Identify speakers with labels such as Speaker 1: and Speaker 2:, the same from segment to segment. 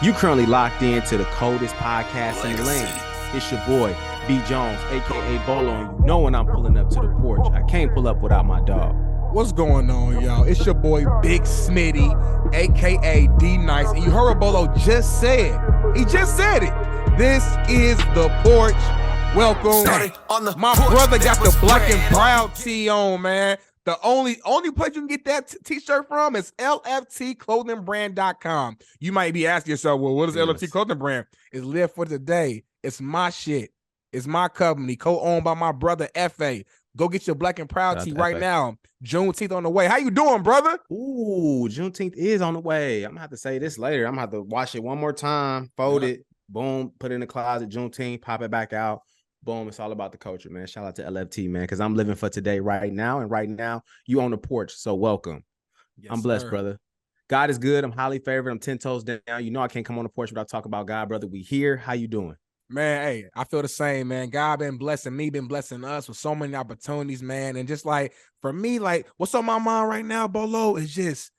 Speaker 1: You currently locked in to the coldest podcast in the land. It's your boy, B. Jones, a.k.a. Bolo, and you know when I'm pulling up to the porch. I can't pull up without my dog.
Speaker 2: What's going on, y'all? It's your boy, Big Smitty, a.k.a. D-Nice, and you heard what Bolo just said. He just said it. This is the porch. Welcome. My brother got the black and proud tee on, man. The only place you can get that t-shirt from is lftclothingbrand.com. You might be asking yourself, well, what is LFT Clothing Brand? It's live for today. It's my shit. It's my company, co-owned by my brother, F.A. Go get your black and proud tee right now. Juneteenth on the way. How you doing, brother?
Speaker 1: Ooh, Juneteenth is on the way. I'm going to have to say this later. I'm going to have to wash it one more time, fold it, boom, put it in the closet, Juneteenth, pop it back out. Boom, it's all about the culture, man. Shout out to LFT, man, because I'm living for today right now, and right now, you on the porch, so welcome. Yes, I'm blessed, brother. God is good. I'm highly favored. I'm 10 toes down. You know I can't come on the porch without talking about God, brother. We here. How you doing?
Speaker 2: Man, hey, I feel the same, man. God been blessing me, been blessing us with so many opportunities, man. And just like, for me, like, what's on my mind right now, Bolo, is just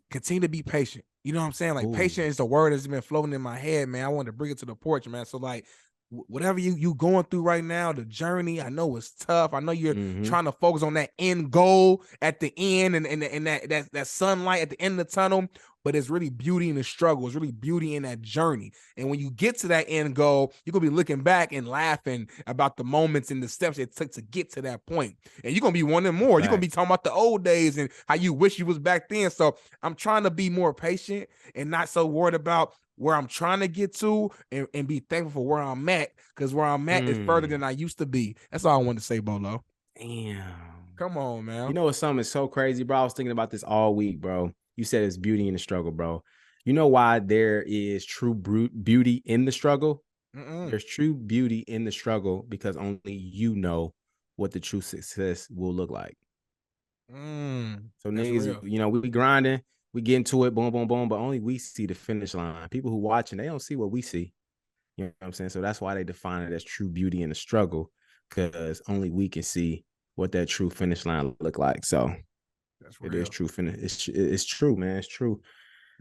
Speaker 2: continue to be patient. You know what I'm saying? Like, patient is the word that's been floating in my head, man. I wanted to bring it to the porch, man. So, like, whatever you going through right now, the journey, I know it's tough. I know you're trying to focus on that end goal at the end and that sunlight at the end of the tunnel, but it's really beauty in the struggle. It's really beauty in that journey. And when you get to that end goal, you're going to be looking back and laughing about the moments and the steps it took to get to that point. And you're going to be wanting more. You're going to be talking about the old days and how you wish you was back then. So I'm trying to be more patient and not so worried about where I'm trying to get to and be thankful for where I'm at, because where I'm at is further than I used to be. That's all I wanted to say, Bolo.
Speaker 1: Damn.
Speaker 2: Come on, man.
Speaker 1: You know what? Something is so crazy, bro. I was thinking about this all week, bro. You said it's beauty in the struggle, bro. You know why there is true beauty in the struggle? There's true beauty in the struggle because only you know what the true success will look like. So niggas, you know, we be grinding. We get into it, boom, boom, boom, but only we see the finish line. People who watching, they don't see what we see. You know what I'm saying? So that's why they define it as true beauty in the struggle, because only we can see what that true finish line look like. So it is true finish. It's true, man. It's true.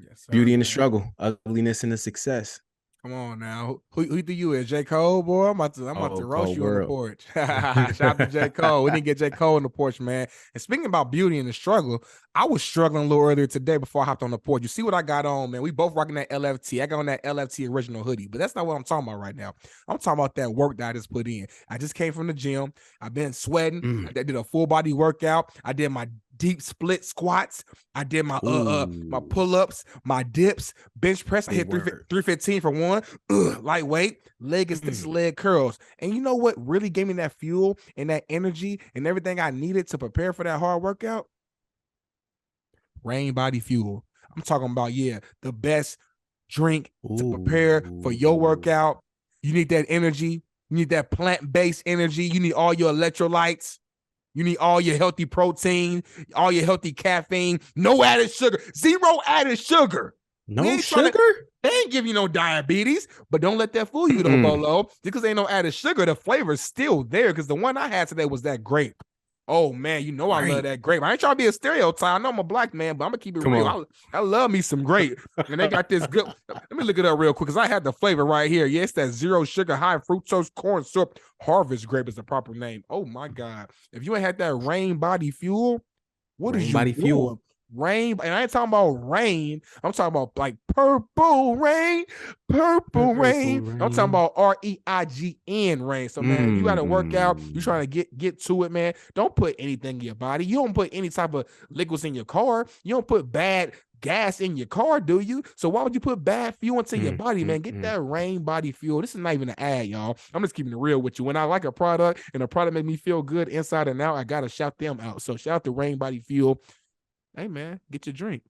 Speaker 1: Yes, sir, beauty in the struggle, ugliness in the success.
Speaker 2: Come on now. Who do you is? J. Cole, boy? I'm about to roast you on the porch. Shout out to J. Cole. We didn't get J. Cole on the porch, man. And speaking about beauty in the struggle, I was struggling a little earlier today before I hopped on the porch. You see what I got on, man? We both rocking that LFT. I got on that LFT original hoodie, but that's not what I'm talking about right now. I'm talking about that work that I just put in. I just came from the gym. I've been sweating. I did a full body workout. I did my deep split squats. I did my my pull-ups, my dips, bench press. I hit 315 for one. Lightweight, leg extension, leg curls. And you know what really gave me that fuel and that energy and everything I needed to prepare for that hard workout? Rain Body Fuel. I'm talking about, the best drink to prepare for your workout. You need that energy. You need that plant-based energy. You need all your electrolytes. You need all your healthy protein, all your healthy caffeine, no added sugar, 0 added sugar.
Speaker 1: No sugar?
Speaker 2: They ain't give you no diabetes, but don't let that fool you though, Bolo. Because ain't no added sugar, the flavor's still there, because the one I had today was that grape. Oh, man, you know I love that grape. I ain't trying to be a stereotype. I know I'm a black man, but I'm going to keep it real. I love me some grape. And they got this good. Let me look it up real quick, because I had the flavor right here. Yes, that 0 sugar, high fructose corn syrup. Harvest grape is the proper name. Oh, my God. If you ain't had that Rain Body Fuel, what is Body Fuel? Rain, and I ain't talking about rain. I'm talking about like purple rain. I'm talking about REIGN rain. So man, you got to work out. You trying to get to it, man. Don't put anything in your body. You don't put any type of liquids in your car. You don't put bad gas in your car, do you? So why would you put bad fuel into your body, man? Get that Rain Body Fuel. This is not even an ad, y'all. I'm just keeping it real with you. When I like a product and a product make me feel good inside and out, I gotta shout them out. So shout out to Rain Body Fuel. Hey, man, get your drink.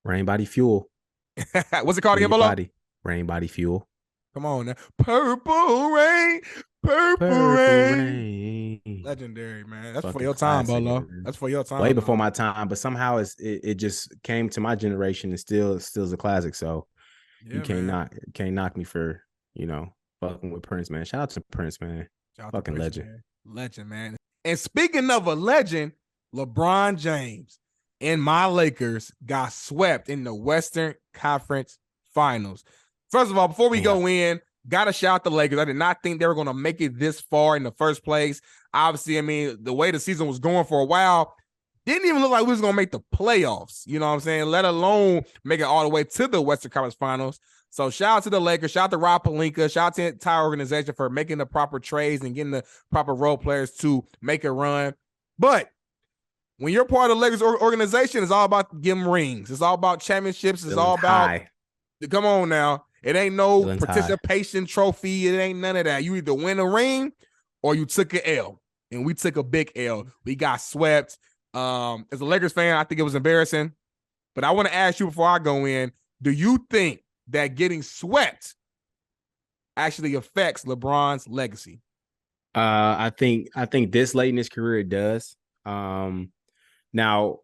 Speaker 1: Rain Body Fuel.
Speaker 2: What's it called again, Bolo?
Speaker 1: Rain Body Fuel.
Speaker 2: Come on now. Purple rain. Legendary, man. That's for your time, Bolo. That's for your time.
Speaker 1: Way before my time, but somehow it just came to my generation and still is a classic. So you can't knock me for, fucking with Prince, man. Shout out to Prince, man. Fucking Prince, legend.
Speaker 2: Man. Legend, man. And speaking of a legend, LeBron James and my Lakers got swept in the Western Conference Finals. First of all, before we go in, gotta shout out the Lakers. I did not think they were going to make it this far in the first place. Obviously, I mean, the way the season was going for a while, didn't even look like we was going to make the playoffs. You know what I'm saying? Let alone make it all the way to the Western Conference Finals. So shout out to the Lakers. Shout out to Rob Pelinka. Shout out to the entire organization for making the proper trades and getting the proper role players to make a run. But when you're part of the Lakers organization, it's all about getting rings. It's all about championships. It's all about, come on now. It ain't no participation trophy. It ain't none of that. You either win a ring or you took an L. And we took a big L. We got swept. As a Lakers fan, I think it was embarrassing. But I want to ask you before I go in, do you think that getting swept actually affects LeBron's legacy?
Speaker 1: I think this late in his career it does. Now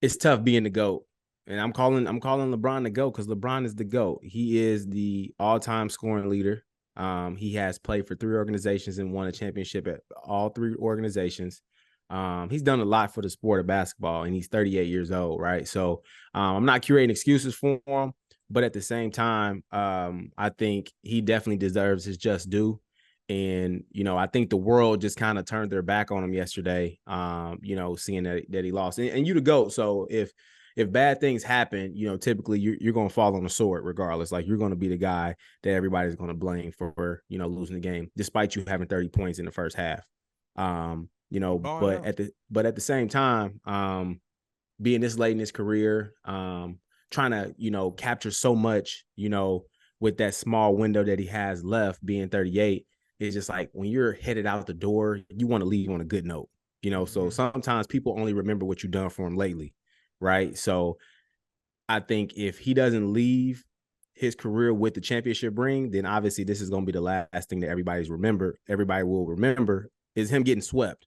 Speaker 1: it's tough being the GOAT. And I'm calling LeBron the GOAT because LeBron is the GOAT. He is the all-time scoring leader. He has played for 3 organizations and won a championship at all 3 organizations. He's done a lot for the sport of basketball, and he's 38 years old, right? So I'm not curating excuses for him, but at the same time, I think he definitely deserves his just due. And, you know, I think the world just kind of turned their back on him yesterday, you know, seeing that he lost. And you the GOAT. So if bad things happen, you know, typically you're going to fall on the sword regardless. Like, you're going to be the guy that everybody's going to blame for, you know, losing the game, despite you having 30 points in the first half. You know, at the same time, being this late in his career, trying to, you know, capture so much, you know, with that small window that he has left, being 38, it's just like when you're headed out the door, you want to leave on a good note, you know. So sometimes people only remember what you've done for them lately, right? So I think if he doesn't leave his career with the championship ring, then obviously this is going to be the last thing that everybody will remember is him getting swept.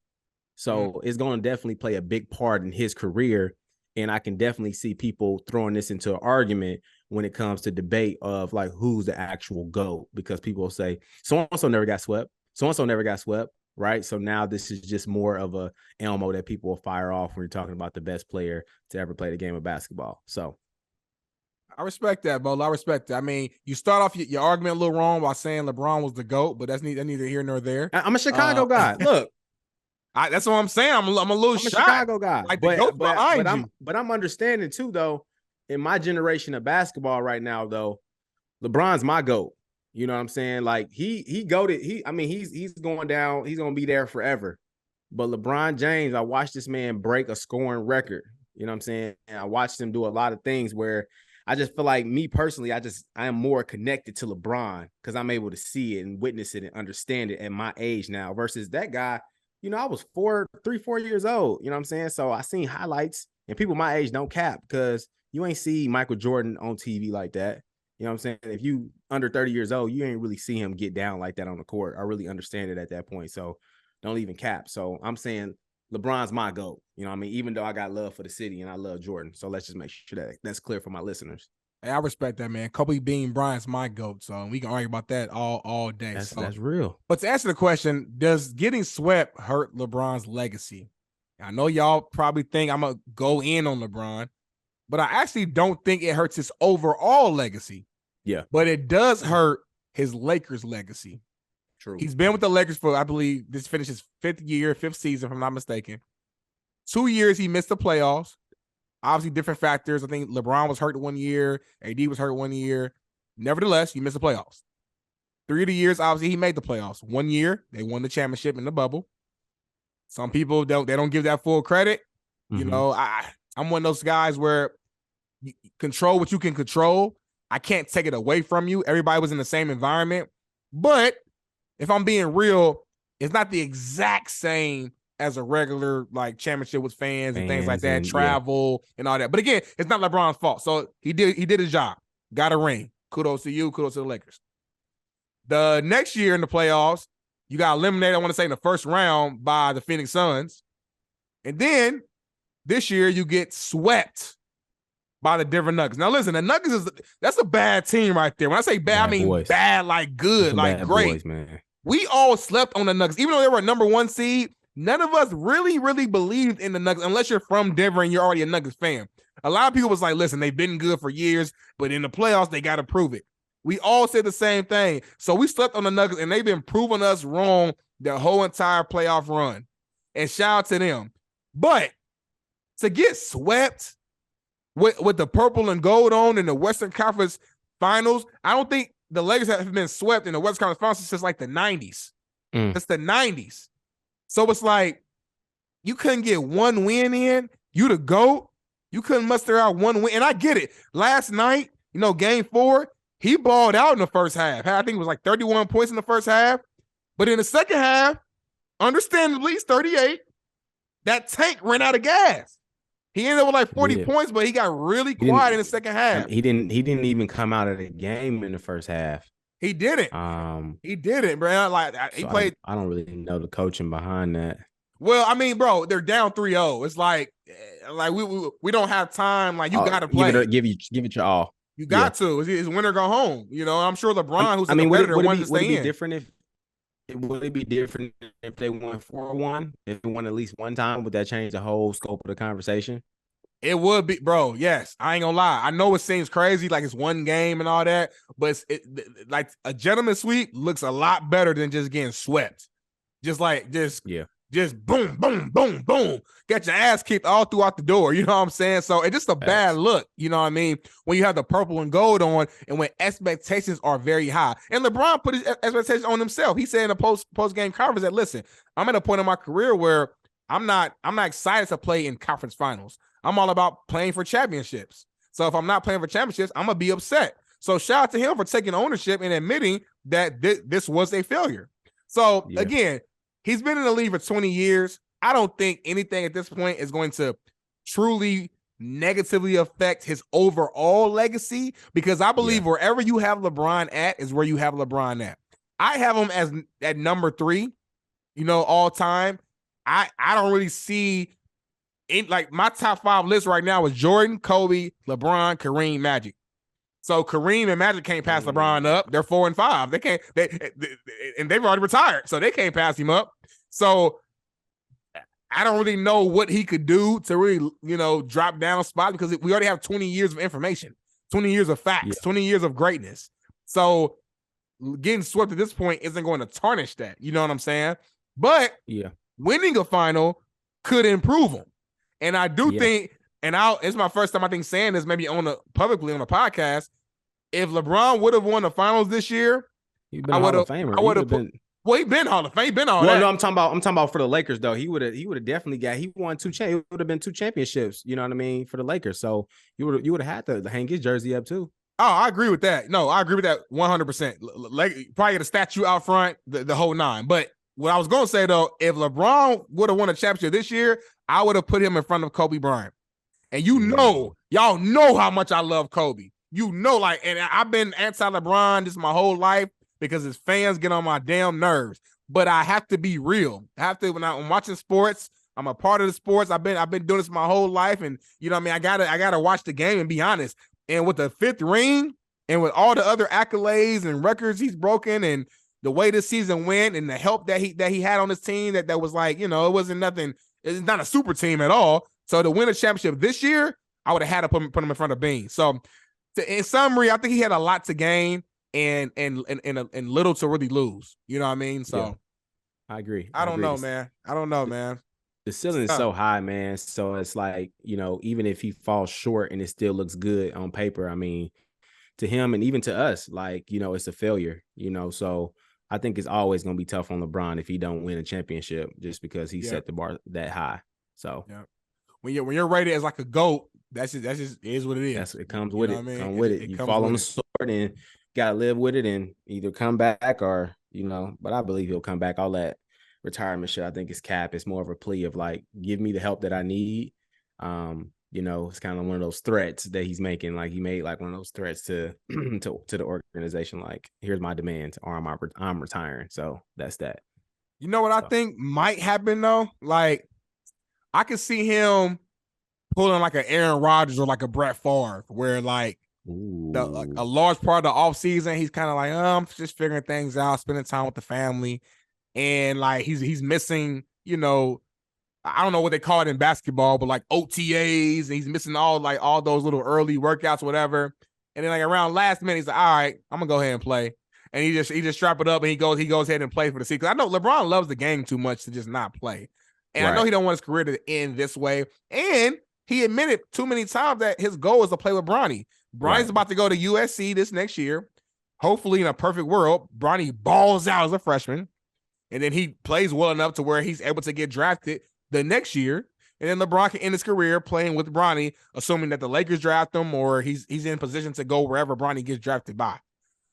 Speaker 1: So it's going to definitely play a big part in his career. And I can definitely see people throwing this into an argument when it comes to debate of like, who's the actual GOAT, because people will say so-and-so never got swept. So-and-so never got swept. Right. So now this is just more of a ammo that people will fire off when you're talking about the best player to ever play the game of basketball. So
Speaker 2: I respect that, Bo. I respect that. I mean, you start off your argument a little wrong by saying LeBron was the GOAT, but that's neither here nor there.
Speaker 1: I'm a Chicago guy. Look.
Speaker 2: That's what I'm saying. I'm a little
Speaker 1: shocked. Chicago guy.
Speaker 2: Like but
Speaker 1: I'm understanding too, though, in my generation of basketball right now, though, LeBron's my GOAT. You know what I'm saying? Like he goated. He's going down. He's going to be there forever. But LeBron James, I watched this man break a scoring record. You know what I'm saying? And I watched him do a lot of things where I just feel like, me personally, I am more connected to LeBron because I'm able to see it and witness it and understand it at my age now versus that guy. You know, I was 4 years old. You know what I'm saying? So I seen highlights, and people my age don't cap because you ain't see Michael Jordan on TV like that. You know what I'm saying? If you under 30 years old, you ain't really see him get down like that on the court. I really understand it at that point. So don't even cap. So I'm saying LeBron's my GOAT. You know what I mean? Even though I got love for the city and I love Jordan. So let's just make sure that that's clear for my listeners.
Speaker 2: Hey, I respect that, man. Kobe Bean Bryant's my GOAT, so we can argue about that all day.
Speaker 1: That's real.
Speaker 2: But to answer the question, does getting swept hurt LeBron's legacy? I know y'all probably think I'm going to go in on LeBron, but I actually don't think it hurts his overall legacy.
Speaker 1: Yeah.
Speaker 2: But it does hurt his Lakers legacy.
Speaker 1: True.
Speaker 2: He's been with the Lakers for, I believe, this finishes 5th season, if I'm not mistaken. 2 years he missed the playoffs. Obviously, different factors. I think LeBron was hurt 1 year. AD was hurt 1 year. Nevertheless, he missed the playoffs. 3 of the years, obviously, he made the playoffs. 1 year, they won the championship in the bubble. Some people don't give that full credit. Mm-hmm. You know, I'm one of those guys where you control what you can control. I can't take it away from you. Everybody was in the same environment. But if I'm being real, it's not the exact same as a regular like championship with fans and things like that, travel and all that. But again, it's not LeBron's fault. So he did his job, got a ring. Kudos to you. Kudos to the Lakers. The next year in the playoffs, you got eliminated, I want to say, in the first round by the Phoenix Suns. And then this year you get swept by the Denver Nuggets. Now listen, the Nuggets that's a bad team right there. When I say bad, I mean boys. Bad, like good, like great. Boys, man. We all slept on the Nuggets. Even though they were a number 1 seed, none of us really, really believed in the Nuggets unless you're from Denver and you're already a Nuggets fan. A lot of people was like, listen, they've been good for years, but in the playoffs, they got to prove it. We all said the same thing. So we slept on the Nuggets, and they've been proving us wrong their whole entire playoff run. And shout out to them. But to get swept with the purple and gold on in the Western Conference Finals, I don't think the Lakers have been swept in the Western Conference Finals since like the 90s. It's the 90s. So it's like you couldn't get one win in. You the GOAT. You couldn't muster out one win. And I get it. Last night, game 4, he balled out in the first half. I think it was like 31 points in the first half. But in the second half, understandably, it's 38. That tank ran out of gas. He ended up with like 40 points, but he got really quiet in the second half.
Speaker 1: He didn't even come out of the game in the first half.
Speaker 2: He didn't. He didn't, bro. Like he played.
Speaker 1: I don't really know the coaching behind that.
Speaker 2: Well, I mean, bro, they're down 3-0. It's like we don't have time. Like you got to play.
Speaker 1: Give it your all.
Speaker 2: You got to. It's win or go home. I'm sure LeBron, who's competitor, wanted to stay in.
Speaker 1: Would it be different if they won 4-1? If they won at least one time, would that change the whole scope of the conversation?
Speaker 2: It would be, bro. Yes, I ain't gonna lie. I know it seems crazy, like it's one game and all that, but like a gentleman's sweep looks a lot better than just getting swept. Just boom, boom, boom, boom. Get your ass kicked all throughout the door. You know what I'm saying? So it's just a bad look. You know what I mean? When you have the purple and gold on and when expectations are very high. And LeBron put his expectations on himself. He said in a post-game conference that, listen, I'm at a point in my career where I'm not excited to play in conference finals. I'm all about playing for championships. So if I'm not playing for championships, I'm going to be upset. So shout out to him for taking ownership and admitting that this was a failure. So again, he's been in the league for 20 years. I don't think anything at this point is going to truly negatively affect his overall legacy because I believe wherever you have LeBron at is where you have LeBron at. I have him as at number 3, all time. I don't really see like my top 5 list right now is Jordan, Kobe, LeBron, Kareem, Magic. So Kareem and Magic can't pass LeBron up. They're 4 and 5. They can't. And they've already retired, so they can't pass him up. So I don't really know what he could do to really, drop down a spot because we already have 20 years of information, 20 years of facts, 20 years of greatness. So getting swept at this point isn't going to tarnish that. You know what I'm saying? But winning a final could improve him. And I do think, and it's my first time I think saying this maybe publicly on a podcast. If LeBron would have won the finals this year,
Speaker 1: I would have. I would have been.
Speaker 2: Well, he been Hall of Fame. Been all
Speaker 1: that.
Speaker 2: No,
Speaker 1: I'm talking about for the Lakers though. He would have definitely got. He won 2 It would have been 2 championships. You know what I mean for the Lakers. So you would have had to hang his jersey up too.
Speaker 2: Oh, I agree with that. No, I agree with that 100%. Probably get a statue out front, the whole 9. But what I was gonna say though, if LeBron would have won a championship this year, I would have put him in front of Kobe Bryant. And y'all know how much I love Kobe. And I've been anti-LeBron this my whole life because his fans get on my damn nerves. But I have to be real. When I'm watching sports, I'm a part of the sports. I've been doing this my whole life, and I gotta watch the game and be honest. And with the 5th ring, and with all the other accolades and records he's broken, and the way this season went, and the help that he had on his team, that was like, it wasn't nothing. It's not a super team at all. So to win a championship this year, I would have had to put him in front of Bean. So in summary, I think he had a lot to gain and little to really lose. You know what I mean? So
Speaker 1: I agree.
Speaker 2: I don't know, man.
Speaker 1: The ceiling is so high, man. So it's like, even if he falls short and it still looks good on paper, I mean, to him and even to us, like, it's a failure, so I think it's always going to be tough on LeBron if he don't win a championship just because he set the bar that high. So
Speaker 2: when you're rated as like a GOAT, that's just is what it is.
Speaker 1: It comes with it. I mean? Come with it. You fall on the sword and gotta live with it and either come back or, but I believe he'll come back. All that retirement shit, I think is cap. It's more of a plea of like, give me the help that I need. It's kind of one of those threats that he's making. Like he made like one of those threats to the organization. Like, here's my demands, or I'm retiring. So that's that.
Speaker 2: You know what I think might happen though? Like, I could see him pulling like an Aaron Rodgers or like a Brett Favre, where like a large part of the offseason, he's kind of like, I'm just figuring things out, spending time with the family, and like he's missing, I don't know what they call it in basketball, but like OTAs, and he's missing all those little early workouts, whatever. And then like around last minute, he's like, all right, I'm gonna go ahead and play. And he just strap it up and he goes ahead and play for the season. I know LeBron loves the game too much to just not play. And I know he don't want his career to end this way. And he admitted too many times that his goal is to play with Bronny. Bronny's about to go to USC this next year. Hopefully, in a perfect world, Bronny balls out as a freshman. And then he plays well enough to where he's able to get drafted the next year. And then LeBron can end his career playing with Bronny, assuming that the Lakers draft him or he's in position to go wherever Bronny gets drafted by.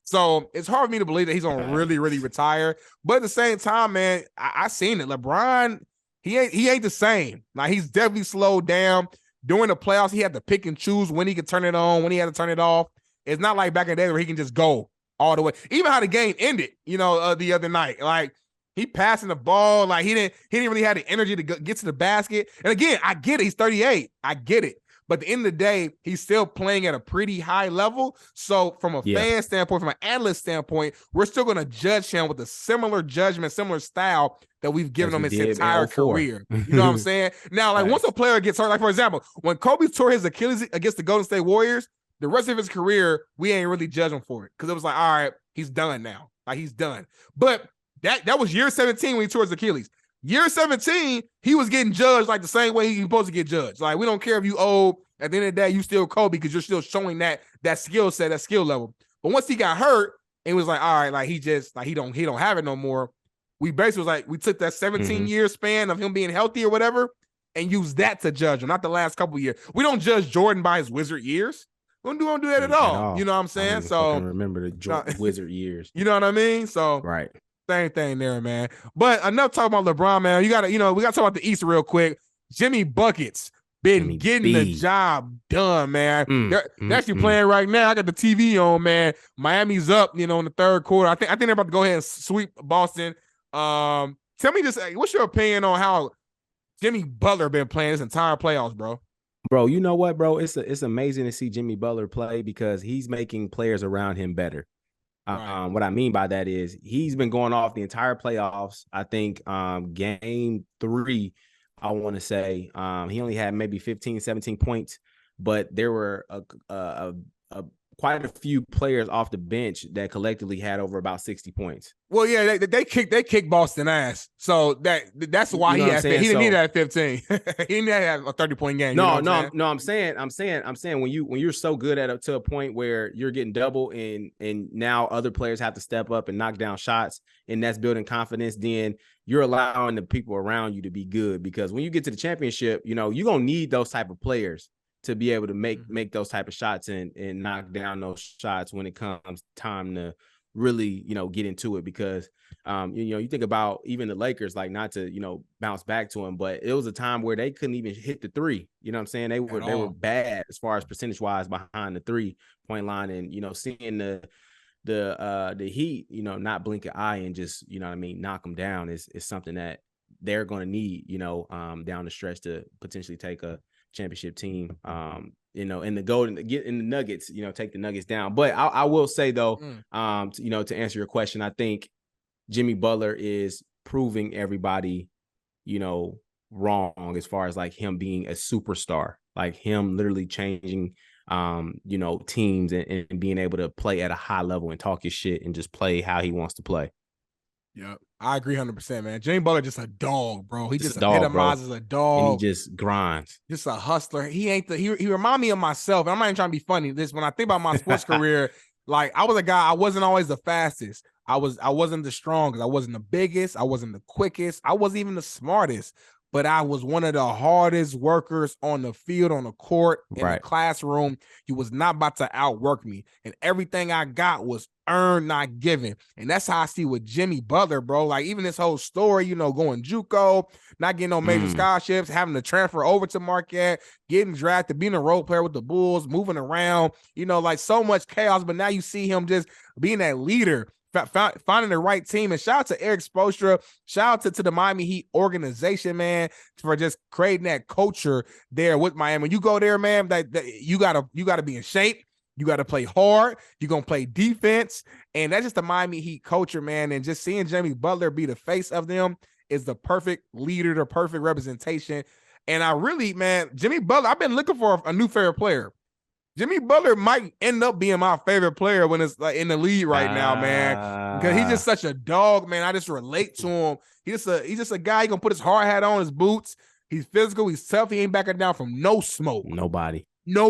Speaker 2: So it's hard for me to believe that he's gonna really, really retire. But at the same time, man, I seen it. LeBron, he ain't the same. Like, he's definitely slowed down. During the playoffs, he had to pick and choose when he could turn it on, when he had to turn it off. It's not like back in the day where he can just go all the way. Even how the game ended, the other night. Like, he passing the ball, like he didn't really have the energy to get to the basket. And again, I get it. He's 38. I get it. But at the end of the day, he's still playing at a pretty high level. So from a fan standpoint, from an analyst standpoint, we're still going to judge him with a similar judgment, similar style that we've given him his entire career. You know what I'm saying? Now, like, once a player gets hurt, like, for example, when Kobe tore his Achilles against the Golden State Warriors, the rest of his career, we ain't really judging him for it. Because it was like, all right, he's done now. Like, he's done. But that was year 17 when he tore his Achilles. Year 17, he was getting judged like the same way he's supposed to get judged. Like, we don't care if you old. At the end of the day, you still Kobe because you're still showing that skill set, that skill level. But once he got hurt, it was like, all right, like, he don't have it no more. We basically was like, we took that 17-year span of him being healthy or whatever and used that to judge him, not the last couple of years. We don't judge Jordan by his Wizard years. We don't do that at all. You know what I'm saying? So
Speaker 1: I remember the Wizard years.
Speaker 2: You know what I mean? So
Speaker 1: right.
Speaker 2: Same thing there, man. But enough talking about LeBron, man. We got to talk about the East real quick. Jimmy Buckets been getting the job done, man. They're actually playing right now. I got the TV on, man. Miami's up, in the third quarter. I think they're about to go ahead and sweep Boston. Tell me this, what's your opinion on how Jimmy Butler been playing this entire playoffs, bro?
Speaker 1: Bro, you know what, bro? It's amazing to see Jimmy Butler play because he's making players around him better. Right. What I mean by that is he's been going off the entire playoffs. I think game 3, I want to say he only had maybe 15, 17 points, but there were quite a few players off the bench that collectively had over about 60 points.
Speaker 2: Well, yeah, they kicked Boston ass. So that's why he didn't need that 15. He didn't have a 30-point game.
Speaker 1: No. I'm saying when you're so good to a point where you're getting double and now other players have to step up and knock down shots, and that's building confidence, then you're allowing the people around you to be good, because when you get to the championship, you're gonna need those type of players to be able to make those type of shots and knock down those shots when it comes time to really, get into it. Because, you think about even the Lakers, like, not to, bounce back to them, but it was a time where they couldn't even hit the 3. You know what I'm saying? They were bad as far as percentage wise behind the 3-point line, and, seeing the Heat, not blink an eye and just, knock them down is something that they're going to need, down the stretch to potentially take a championship team, and the get in the Nuggets, take the Nuggets down. But I will say though, to answer your question, I think Jimmy Butler is proving everybody, wrong as far as like him being a superstar, like him literally changing, teams and being able to play at a high level and talk his shit and just play how he wants to play.
Speaker 2: Yeah, I agree 100%, man. Jimmy Butler just a dog, bro. He just epitomizes a dog.
Speaker 1: And he just grinds.
Speaker 2: Just a hustler. He ain't he remind me of myself. I'm not even trying to be funny. When I think about my sports career, like, I was a guy, I wasn't always the fastest. I wasn't the strongest. I wasn't the biggest. I wasn't the quickest. I wasn't even the smartest. But I was one of the hardest workers on the field, on the court, in the classroom. He was not about to outwork me. And everything I got was earned, not given. And that's how I see with Jimmy Butler, bro. Like, even this whole story, going JUCO, not getting no major scholarships, having to transfer over to Marquette, getting drafted, being a role player with the Bulls, moving around, like so much chaos. But now you see him just being that leader, finding the right team. And shout out to Eric Spoelstra, shout out to the Miami Heat organization, man, for just creating that culture there with Miami. When you go there, man, that you gotta be in shape. You got to play hard. You're going to play defense. And that's just the Miami Heat culture, man. And just seeing Jimmy Butler be the face of them is the perfect leader, the perfect representation. And I really, man, Jimmy Butler, I've been looking for a new favorite player. Jimmy Butler might end up being my favorite player when it's like in the league right now, man. Because he's just such a dog, man. I just relate to him. He's just a guy. He gonna put his hard hat on, his boots. He's physical. He's tough. He ain't backing down from no smoke. No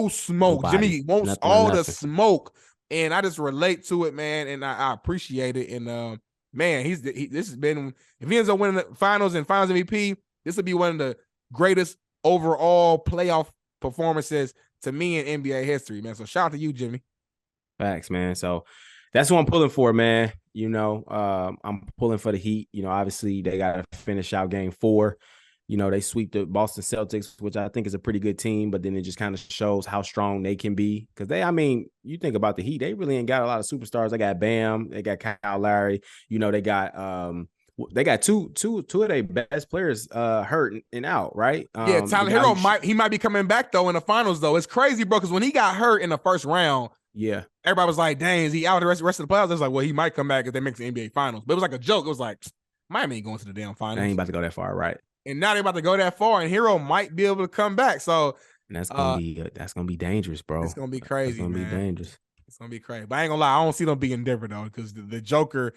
Speaker 2: smoke.
Speaker 1: Nobody.
Speaker 2: Jimmy wants all the smoke, and I just relate to it, man. And I appreciate it. And man, this has been. If he ends up winning the finals and finals MVP, this will be one of the greatest overall playoff performances to me in NBA history, man. So shout out to you, Jimmy.
Speaker 1: Facts, man. So that's what I'm pulling for, man. You know, I'm pulling for the Heat. You know, obviously they got to finish out game 4. You know, they sweep the Boston Celtics, which I think is a pretty good team, but then it just kind of shows how strong they can be. Because you think about the Heat, they really ain't got a lot of superstars. They got Bam, they got Kyle Lowry. You know, they got two of their best players hurt and out, right?
Speaker 2: Yeah, Tyler Hero might be coming back though in the finals though. It's crazy, bro, because when he got hurt in the first round,
Speaker 1: yeah,
Speaker 2: everybody was like, "Dang, is he out the rest of the playoffs?" It was like, "Well, he might come back if they make the NBA finals." But it was like a joke. It was like, Miami ain't going to the damn finals.
Speaker 1: They ain't about to go that far, right?
Speaker 2: And now they're about to go that far, and Hero might be able to come back. So
Speaker 1: and that's gonna be dangerous, bro.
Speaker 2: It's gonna be crazy. It's
Speaker 1: gonna
Speaker 2: be
Speaker 1: dangerous.
Speaker 2: It's gonna be crazy. But I ain't gonna lie, I don't see them being different though, because the Joker.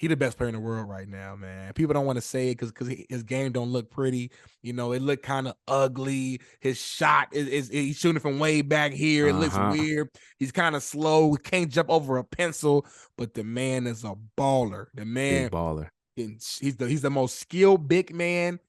Speaker 2: He the best player in the world right now, man. People don't want to say it because his game don't look pretty. You know, it look kind of ugly. His shot is he's shooting from way back here. It looks weird. He's kind of slow. He can't jump over a pencil. But the man is a baller. The man,
Speaker 1: big baller.
Speaker 2: He's the most skilled big man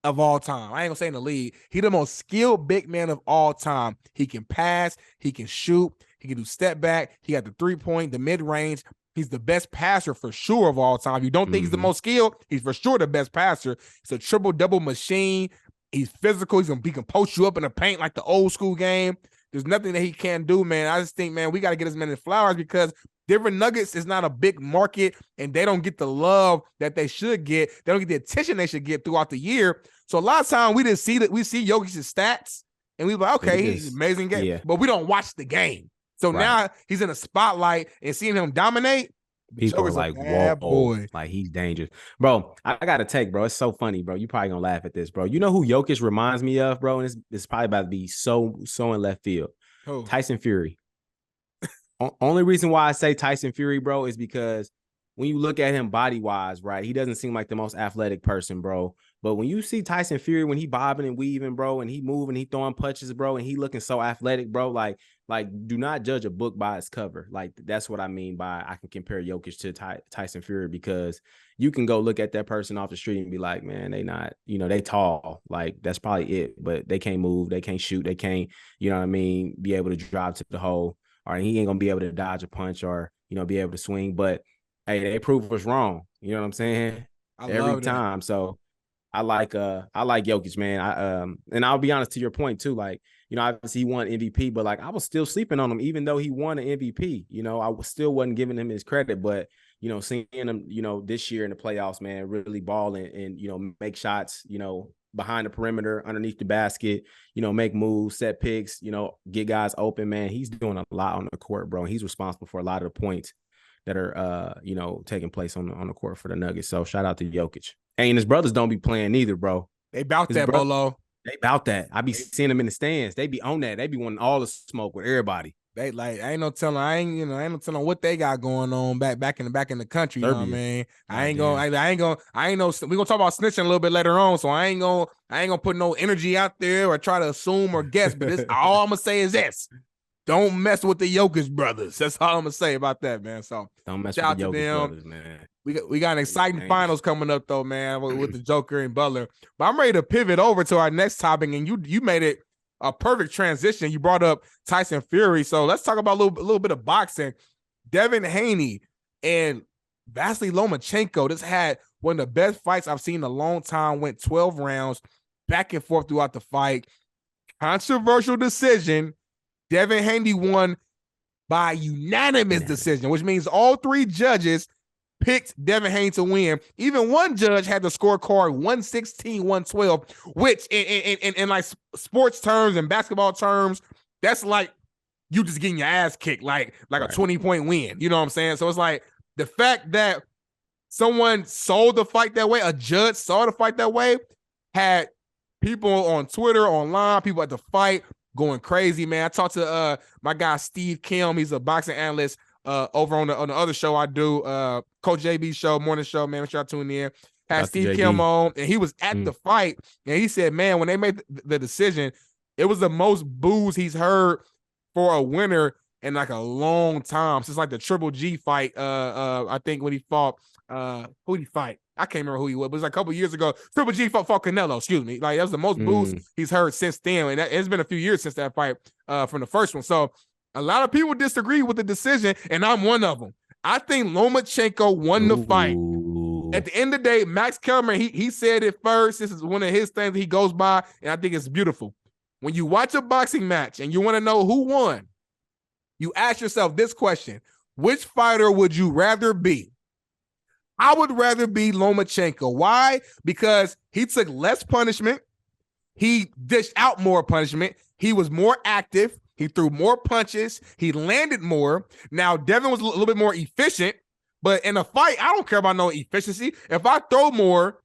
Speaker 2: of all time. I ain't gonna say in the league. He's the most skilled big man of all time. He can pass. He can shoot. He can do step back. He got the 3-point, the mid range. He's the best passer for sure of all time. You don't think he's the most skilled? He's for sure the best passer. He's a triple-double machine. He's physical. He can post you up in the paint like the old school game. There's nothing that he can't do, man. I just think, man, we got to get this man his flowers because Denver Nuggets is not a big market, and they don't get the love that they should get. They don't get the attention they should get throughout the year. So a lot of times we didn't see that. We see Jokic's stats, and we like, okay, he's an amazing game, but we don't watch the game. So now he's in a spotlight and seeing him dominate.
Speaker 1: People are like, whoa, boy. Like he's dangerous. Bro, I got a take, bro. It's so funny, bro. You probably gonna laugh at this, bro. You know who Jokic reminds me of, bro? And it's probably about to be so in left field.
Speaker 2: Who?
Speaker 1: Tyson Fury. Only reason why I say Tyson Fury, bro, is because when you look at him body-wise, right, he doesn't seem like the most athletic person, bro. But when you see Tyson Fury, when he bobbing and weaving, bro, and he moving, he throwing punches, bro, and he looking so athletic, bro, like do not judge a book by its cover. Like, that's what I mean by I can compare Jokic to Tyson Fury, because you can go look at that person off the street and be like, man, they not, you know, they tall. Like, that's probably it. But they can't move. They can't shoot. They can't, you know what I mean, be able to drive to the hole. Or he ain't going to be able to dodge a punch or, you know, be able to swing. But, hey, they prove us wrong. You know what I'm saying? Every time. So I like Jokic, man. And I'll be honest, to your point too, like, you know, obviously he won MVP, but like I was still sleeping on him, even though he won an MVP. You know, I still wasn't giving him his credit, but you know, seeing him, you know, this year in the playoffs, man, really balling and you know, make shots, you know, behind the perimeter, underneath the basket, you know, make moves, set picks, you know, get guys open, man. He's doing a lot on the court, bro. And he's responsible for a lot of the points that are, you know, taking place on the court for the Nuggets. So shout out to Jokic. Hey, and his brothers don't be playing either, bro.
Speaker 2: They bout that, Bolo.
Speaker 1: They bout that. I be seeing them in the stands. They be on that. They be wanting all the smoke with everybody.
Speaker 2: They like, I ain't no telling what they got going on back in the country. You know what I mean? We gonna talk about snitching a little bit later on. So I ain't gonna put no energy out there or try to assume or guess. But this all I'm gonna say is this: don't mess with the Jokic brothers. That's all I'm gonna say about that, man. So
Speaker 1: don't mess with the Jokic brothers, man.
Speaker 2: We got an exciting finals coming up though, man, with the Joker and Butler. But I'm ready to pivot over to our next topic, and you made it a perfect transition. You brought up Tyson Fury, so let's talk about a little bit of boxing. Devin Haney and Vasily Lomachenko. This had one of the best fights I've seen in a long time. Went 12 rounds, back and forth throughout the fight. Controversial decision. Devin Haney won by unanimous decision, which means all three judges picked Devin Haney to win. Even one judge had the scorecard 116-112, which in like sports terms and basketball terms, that's like you just getting your ass kicked, like a 20-point win. You know what I'm saying? So it's like the fact that someone sold the fight that way, a judge saw the fight that way, had people on Twitter, online, people at the fight going crazy, man. I talked to my guy Steve Kim. He's a boxing analyst over on the other show I do, Coach JB show, morning show, man. Make sure y'all tune in. Had Steve Kim on, and he was at the fight, and he said, man, when they made the decision, it was the most boos he's heard for a winner in like a long time, since like the Triple G fight. I think when he fought, who did he fight? I can't remember who he was, but it was like a couple years ago. Triple G fought Canelo, excuse me. Like, that was the most boos he's heard since then, and it's been a few years since that fight from the first one. So a lot of people disagree with the decision, and I'm one of them. I think Lomachenko won the fight. At the end of the day, Max Kellerman, he said it first. This is one of his things that he goes by, and I think it's beautiful. When you watch a boxing match and you want to know who won, you ask yourself this question: which fighter would you rather be? I would rather be Lomachenko. Why? Because he took less punishment. He dished out more punishment. He was more active. He threw more punches. He landed more. Now, Devin was a little bit more efficient, but in a fight, I don't care about no efficiency. If I throw more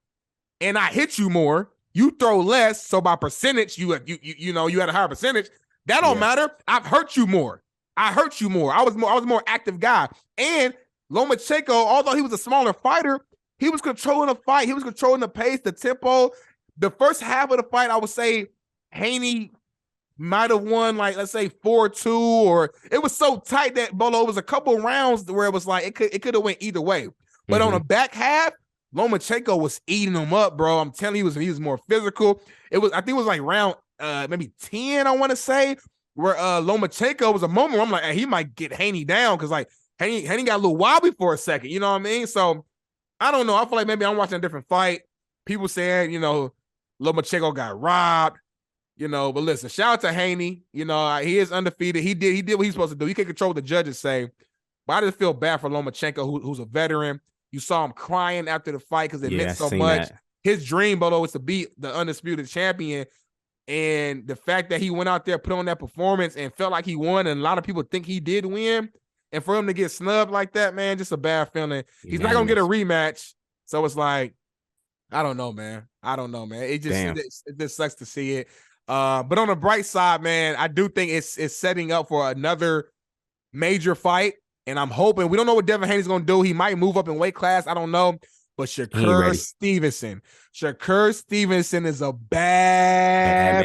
Speaker 2: and I hit you more, you throw less. So by percentage, you had a higher percentage. That don't matter. I've hurt you more. I hurt you more. I was a more active guy. And Lomachenko, although he was a smaller fighter, he was controlling the fight. He was controlling the pace, the tempo. The first half of the fight, I would say Haney might have won, like, let's say 4-2, or it was so tight that Bolo was a couple rounds where it was like it could have went either way. But on the back half, Lomachenko was eating him up, bro. I'm telling you, he was more physical. I think it was like round maybe 10, I want to say, where Lomachenko was a moment where I'm like, hey, he might get Haney down, because like Haney got a little wobbly for a second, you know what I mean? So I don't know. I feel like maybe I'm watching a different fight. People saying, Lomachenko got robbed. But listen, shout out to Haney. He is undefeated. He did what he's supposed to do. He can control what the judges say. But I just feel bad for Lomachenko, who's a veteran. You saw him crying after the fight because it meant so much. That. His dream, Bolo, was to beat the undisputed champion. And the fact that he went out there, put on that performance, and felt like he won, and a lot of people think he did win. And for him to get snubbed like that, man, just a bad feeling. He's not going to get a rematch. So it's like, I don't know, man. It just sucks to see it. But on the bright side, man, I do think it's setting up for another major fight, and I'm hoping, we don't know what Devin Haney's gonna do. He might move up in weight class, I don't know. But Shakur Stevenson is a bad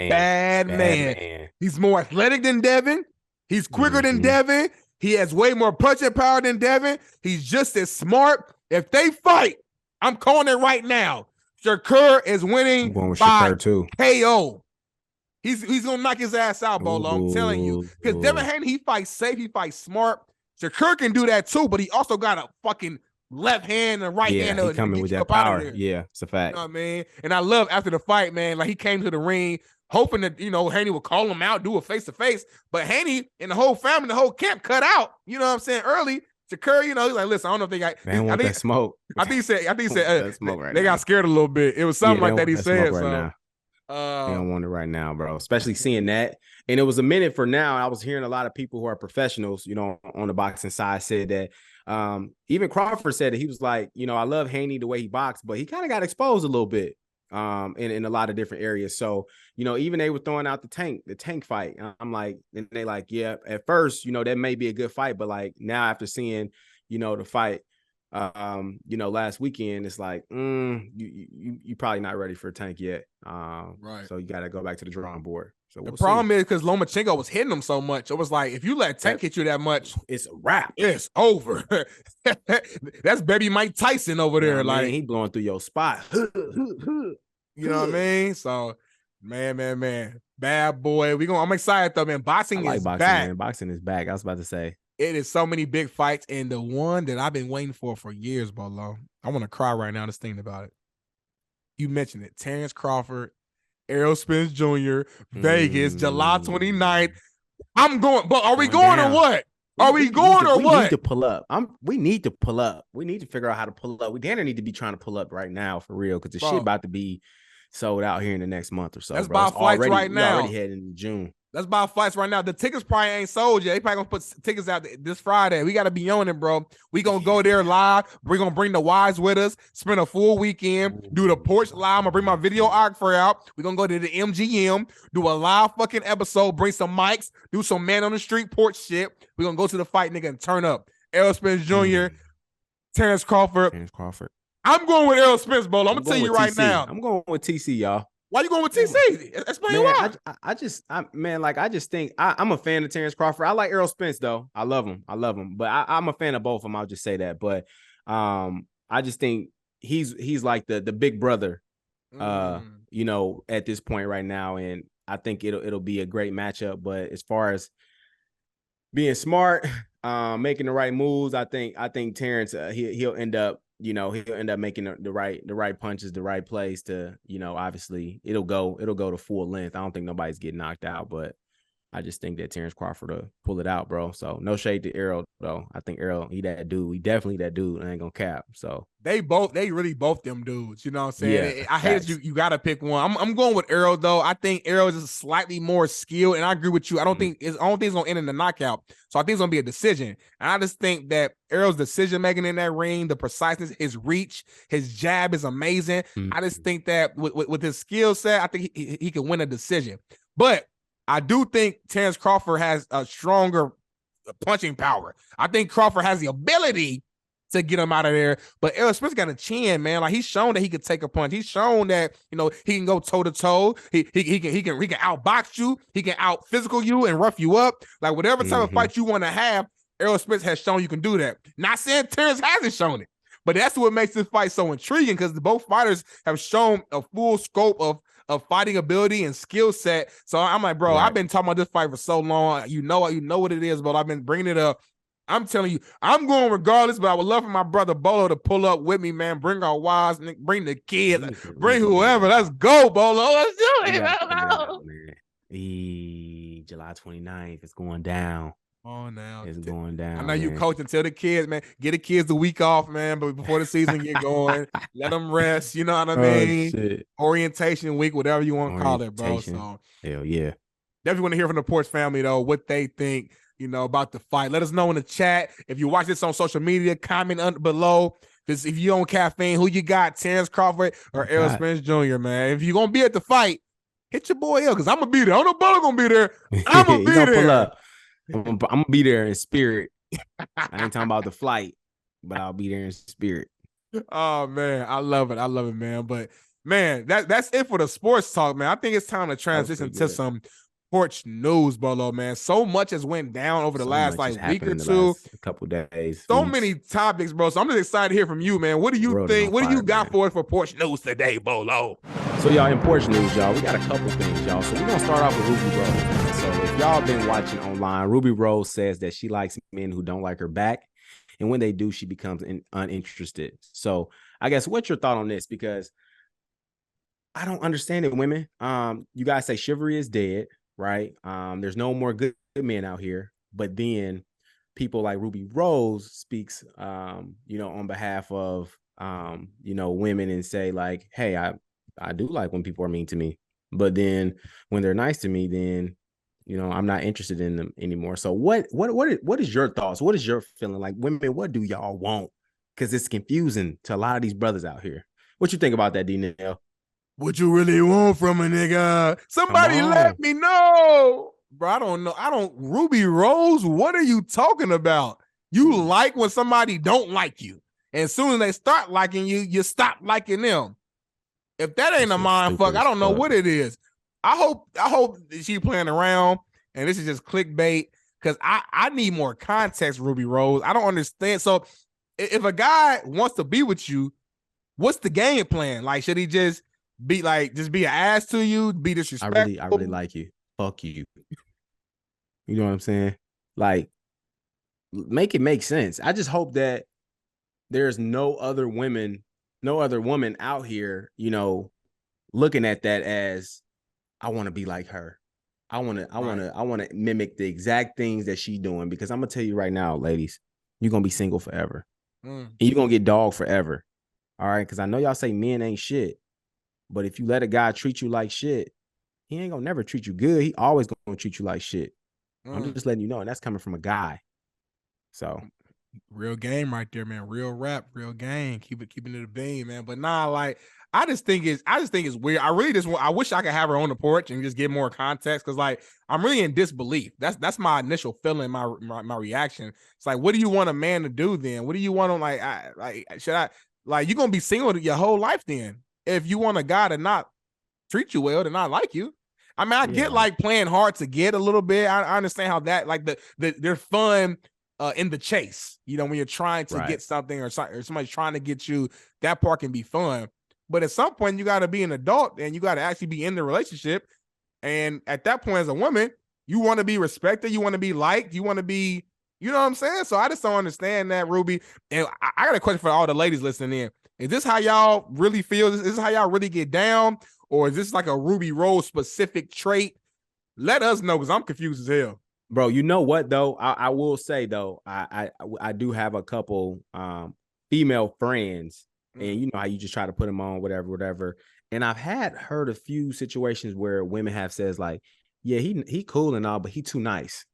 Speaker 2: man. He's more athletic than Devin. He's quicker than Devin. He has way more punching power than Devin. He's just as smart. If they fight, I'm calling it right now. Shakur is winning by KO. He's gonna knock his ass out, Bolo. I'm telling you. Because Devin Haney, he fights safe, he fights smart. Shakur can do that too, but he also got a fucking left hand and right hand.
Speaker 1: He coming with that power. Yeah, it's a fact.
Speaker 2: You know what I mean? And I love after the fight, man, like he came to the ring hoping that, Haney would call him out, do a face-to-face. But Haney and the whole family, the whole camp cut out, you know what I'm saying, early. Shakur, he's like, listen, I don't know if they got
Speaker 1: that smoke.
Speaker 2: I think he said they got scared a little bit. It was something like that he said.
Speaker 1: Right now. They don't want it right now, bro. Especially seeing that. And it was a minute for now. I was hearing a lot of people who are professionals, on the boxing side said that even Crawford said that he was like, I love Haney the way he boxed, but he kind of got exposed a little bit in a lot of different areas. So, even they were throwing out the tank fight. I'm like, and they like, yeah, at first, that may be a good fight, but like now after seeing, the fight, last weekend, it's like, you probably not ready for a tank yet. Right. So you got to go back to the drawing board. So
Speaker 2: the problem is because Lomachenko was hitting him so much. It was like, if you let Tank hit you that much,
Speaker 1: it's a wrap.
Speaker 2: It's over. That's baby Mike Tyson over there. Like,
Speaker 1: he blowing through your spot.
Speaker 2: You know what I mean? So, man, bad boy. I'm excited though, man. Boxing is back. Man.
Speaker 1: Boxing is back. I was about to say.
Speaker 2: It is so many big fights, and the one that I've been waiting for years, Bolo. I want to cry right now just thinking about it. You mentioned it. Terence Crawford, Errol Spence Jr., Vegas, July 29th. I'm going, but are we going or what? Are we going or what?
Speaker 1: We need to pull up. We need to pull up. We need to figure out how to pull up. We damn need to be trying to pull up right now for real, because the shit about to be sold out here in the next month or so.
Speaker 2: That's about flights right now.
Speaker 1: We're already heading into June.
Speaker 2: Let's buy fights right now. The tickets probably ain't sold yet. They probably gonna put tickets out this Friday. We gotta be on it, bro. We gonna go there live. We're gonna bring the wives with us, spend a full weekend, do the Porch live. I'm gonna bring my videographer out. We're gonna go to the MGM, do a live fucking episode, bring some mics, do some man on the street porch shit. We're gonna go to the fight, nigga, and turn up. Errol Spence Jr., Terence Crawford. I'm going with Errol Spence, Bolo. I'm gonna tell you right now.
Speaker 1: I'm going with TC, y'all.
Speaker 2: Why you going with TC? Explain why.
Speaker 1: I just think I'm a fan of Terence Crawford. I like Errol Spence though. I love him. But I'm a fan of both of them. I'll just say that. But I just think he's like the big brother, you know, at this point right now. And I think it'll be a great matchup. But as far as being smart, making the right moves, I think Terence he'll end up. You know, he'll end up making the right punches, the right plays to, you know, obviously it'll go to full length. I don't think nobody's getting knocked out, but I just think that Terence Crawford will pull it out, bro. So no shade to Errol, though. I think Errol, he that dude. He definitely that dude. I ain't gonna cap. So
Speaker 2: they really both them dudes. You know what I'm saying? Yeah, I hate that you gotta pick one. I'm going with Errol though. I think Errol is slightly more skilled, and I agree with you. I don't think it's gonna end in the knockout. So I think it's gonna be a decision. And I just think that Errol's decision making in that ring, the preciseness, his reach, his jab is amazing. I just think that with his skill set, I think he can win a decision. But I do think Terence Crawford has a stronger punching power. I think Crawford has the ability to get him out of there, but Errol Spence got a chin, man. Like he's shown that he can take a punch. He's shown that, you know, he can go toe to toe. He can outbox you. He can out physical you and rough you up. Like whatever type of fight you want to have, Errol Spence has shown you can do that. Not saying Terence hasn't shown it, but that's what makes this fight so intriguing because both fighters have shown a full scope of fighting ability and skill set. So I'm like, bro, I've been talking about this fight for so long. You know what it is, but I've been bringing it up. I'm telling you, I'm going regardless, but I would love for my brother Bolo to pull up with me, man. Bring our wives, bring the kids, bring whoever. Let's go, Bolo. Let's do
Speaker 1: it. July 29th, it's going down.
Speaker 2: Oh, now
Speaker 1: it's going down.
Speaker 2: I know you coach and tell the kids, man, get the kids the week off, man. But before the season get going, let them rest. You know what I mean?
Speaker 1: Shit.
Speaker 2: Orientation week, whatever you want to call it, bro. So
Speaker 1: hell yeah.
Speaker 2: Definitely want to hear from the Porch family though, what they think, you know, about the fight. Let us know in the chat. If you watch this on social media, comment below. If you on caffeine, who you got, Terence Crawford or Errol Spence Jr., man? If you're gonna be at the fight, hit your boy up because I'm gonna be there. I don't know Bolo gonna be there. I'm gonna be there. Pull up.
Speaker 1: I'm gonna be there in spirit. I ain't talking about the flight, but I'll be there in spirit.
Speaker 2: Oh man, I love it, man. But man, that's it for the sports talk, man. I think it's time to transition to some Porch news, Bolo, man. So much has went down over the last like week or two,
Speaker 1: a couple days.
Speaker 2: So many topics, bro. So I'm just excited to hear from you, man. What do you think? What do you got for us for Porch news today, Bolo?
Speaker 1: So y'all, in Porch news, y'all, we got a couple things, y'all. So we're gonna start off with Rubi Rose. So if y'all been watching online, Rubi Rose says that she likes men who don't like her back, and when they do, she becomes uninterested. So I guess what's your thought on this? Because I don't understand it, women. You guys say chivalry is dead. Right. There's no more good men out here. But then people like Rubi Rose speaks, you know, on behalf of, you know, women and say like, hey, I do like when people are mean to me. But then when they're nice to me, then, you know, I'm not interested in them anymore. So what is your thoughts? What is your feeling like? Women, what do y'all want? Because it's confusing to a lot of these brothers out here. What you think about that, D-Nell?
Speaker 2: What you really want from a nigga? Somebody let me know. Bro, I don't know. Rubi Rose, what are you talking about? You like when somebody don't like you. And as soon as they start liking you, you stop liking them. If that ain't a mind fuck, I don't know what it is. I hope she playing around and this is just clickbait because I need more context, Rubi Rose. I don't understand. So if a guy wants to be with you, what's the game plan? Like, should he just be an ass to you, be disrespectful?
Speaker 1: I really like you. Fuck you. You know what I'm saying? Like, make it make sense. I just hope that there's no other woman out here, you know, looking at that as I want to be like her. I want to mimic the exact things that she's doing because I'm gonna tell you right now, ladies, you're gonna be single forever. And you're gonna get dogged forever. All right, because I know y'all say men ain't shit. But if you let a guy treat you like shit, he ain't gonna never treat you good. He always gonna treat you like shit. I'm
Speaker 2: Mm.
Speaker 1: just letting you know, and that's coming from a guy. So
Speaker 2: Real game right there, man. Real rap, real game. Keeping it a beam, man. But nah, like I just think it's weird. I really I wish I could have her on the porch and just get more context, because like I'm really in disbelief. That's my initial feeling, my reaction. It's like, what do you want a man to do then? What do you want him should I like, you gonna be single your whole life then? If you want a guy to not treat you well, to not like you. I mean, I get like playing hard to get a little bit. I understand how that, like they're fun in the chase. You know, when you're trying to get something, or somebody's trying to get you, that part can be fun. But at some point, you got to be an adult and you got to actually be in the relationship. And at that point, as a woman, you want to be respected. You want to be liked. You want to be, you know what I'm saying? So I just don't understand that, Ruby. And I got a question for all the ladies listening in. Is this how y'all really feel? Is this how y'all really get down? Or is this like a Rubi Rose specific trait? Let us know, because I'm confused as hell.
Speaker 1: Bro, you know what though? I will say though, I do have a couple female friends, and you know how you just try to put them on, whatever. And I've heard a few situations where women have says like, yeah, he cool and all, but he too nice.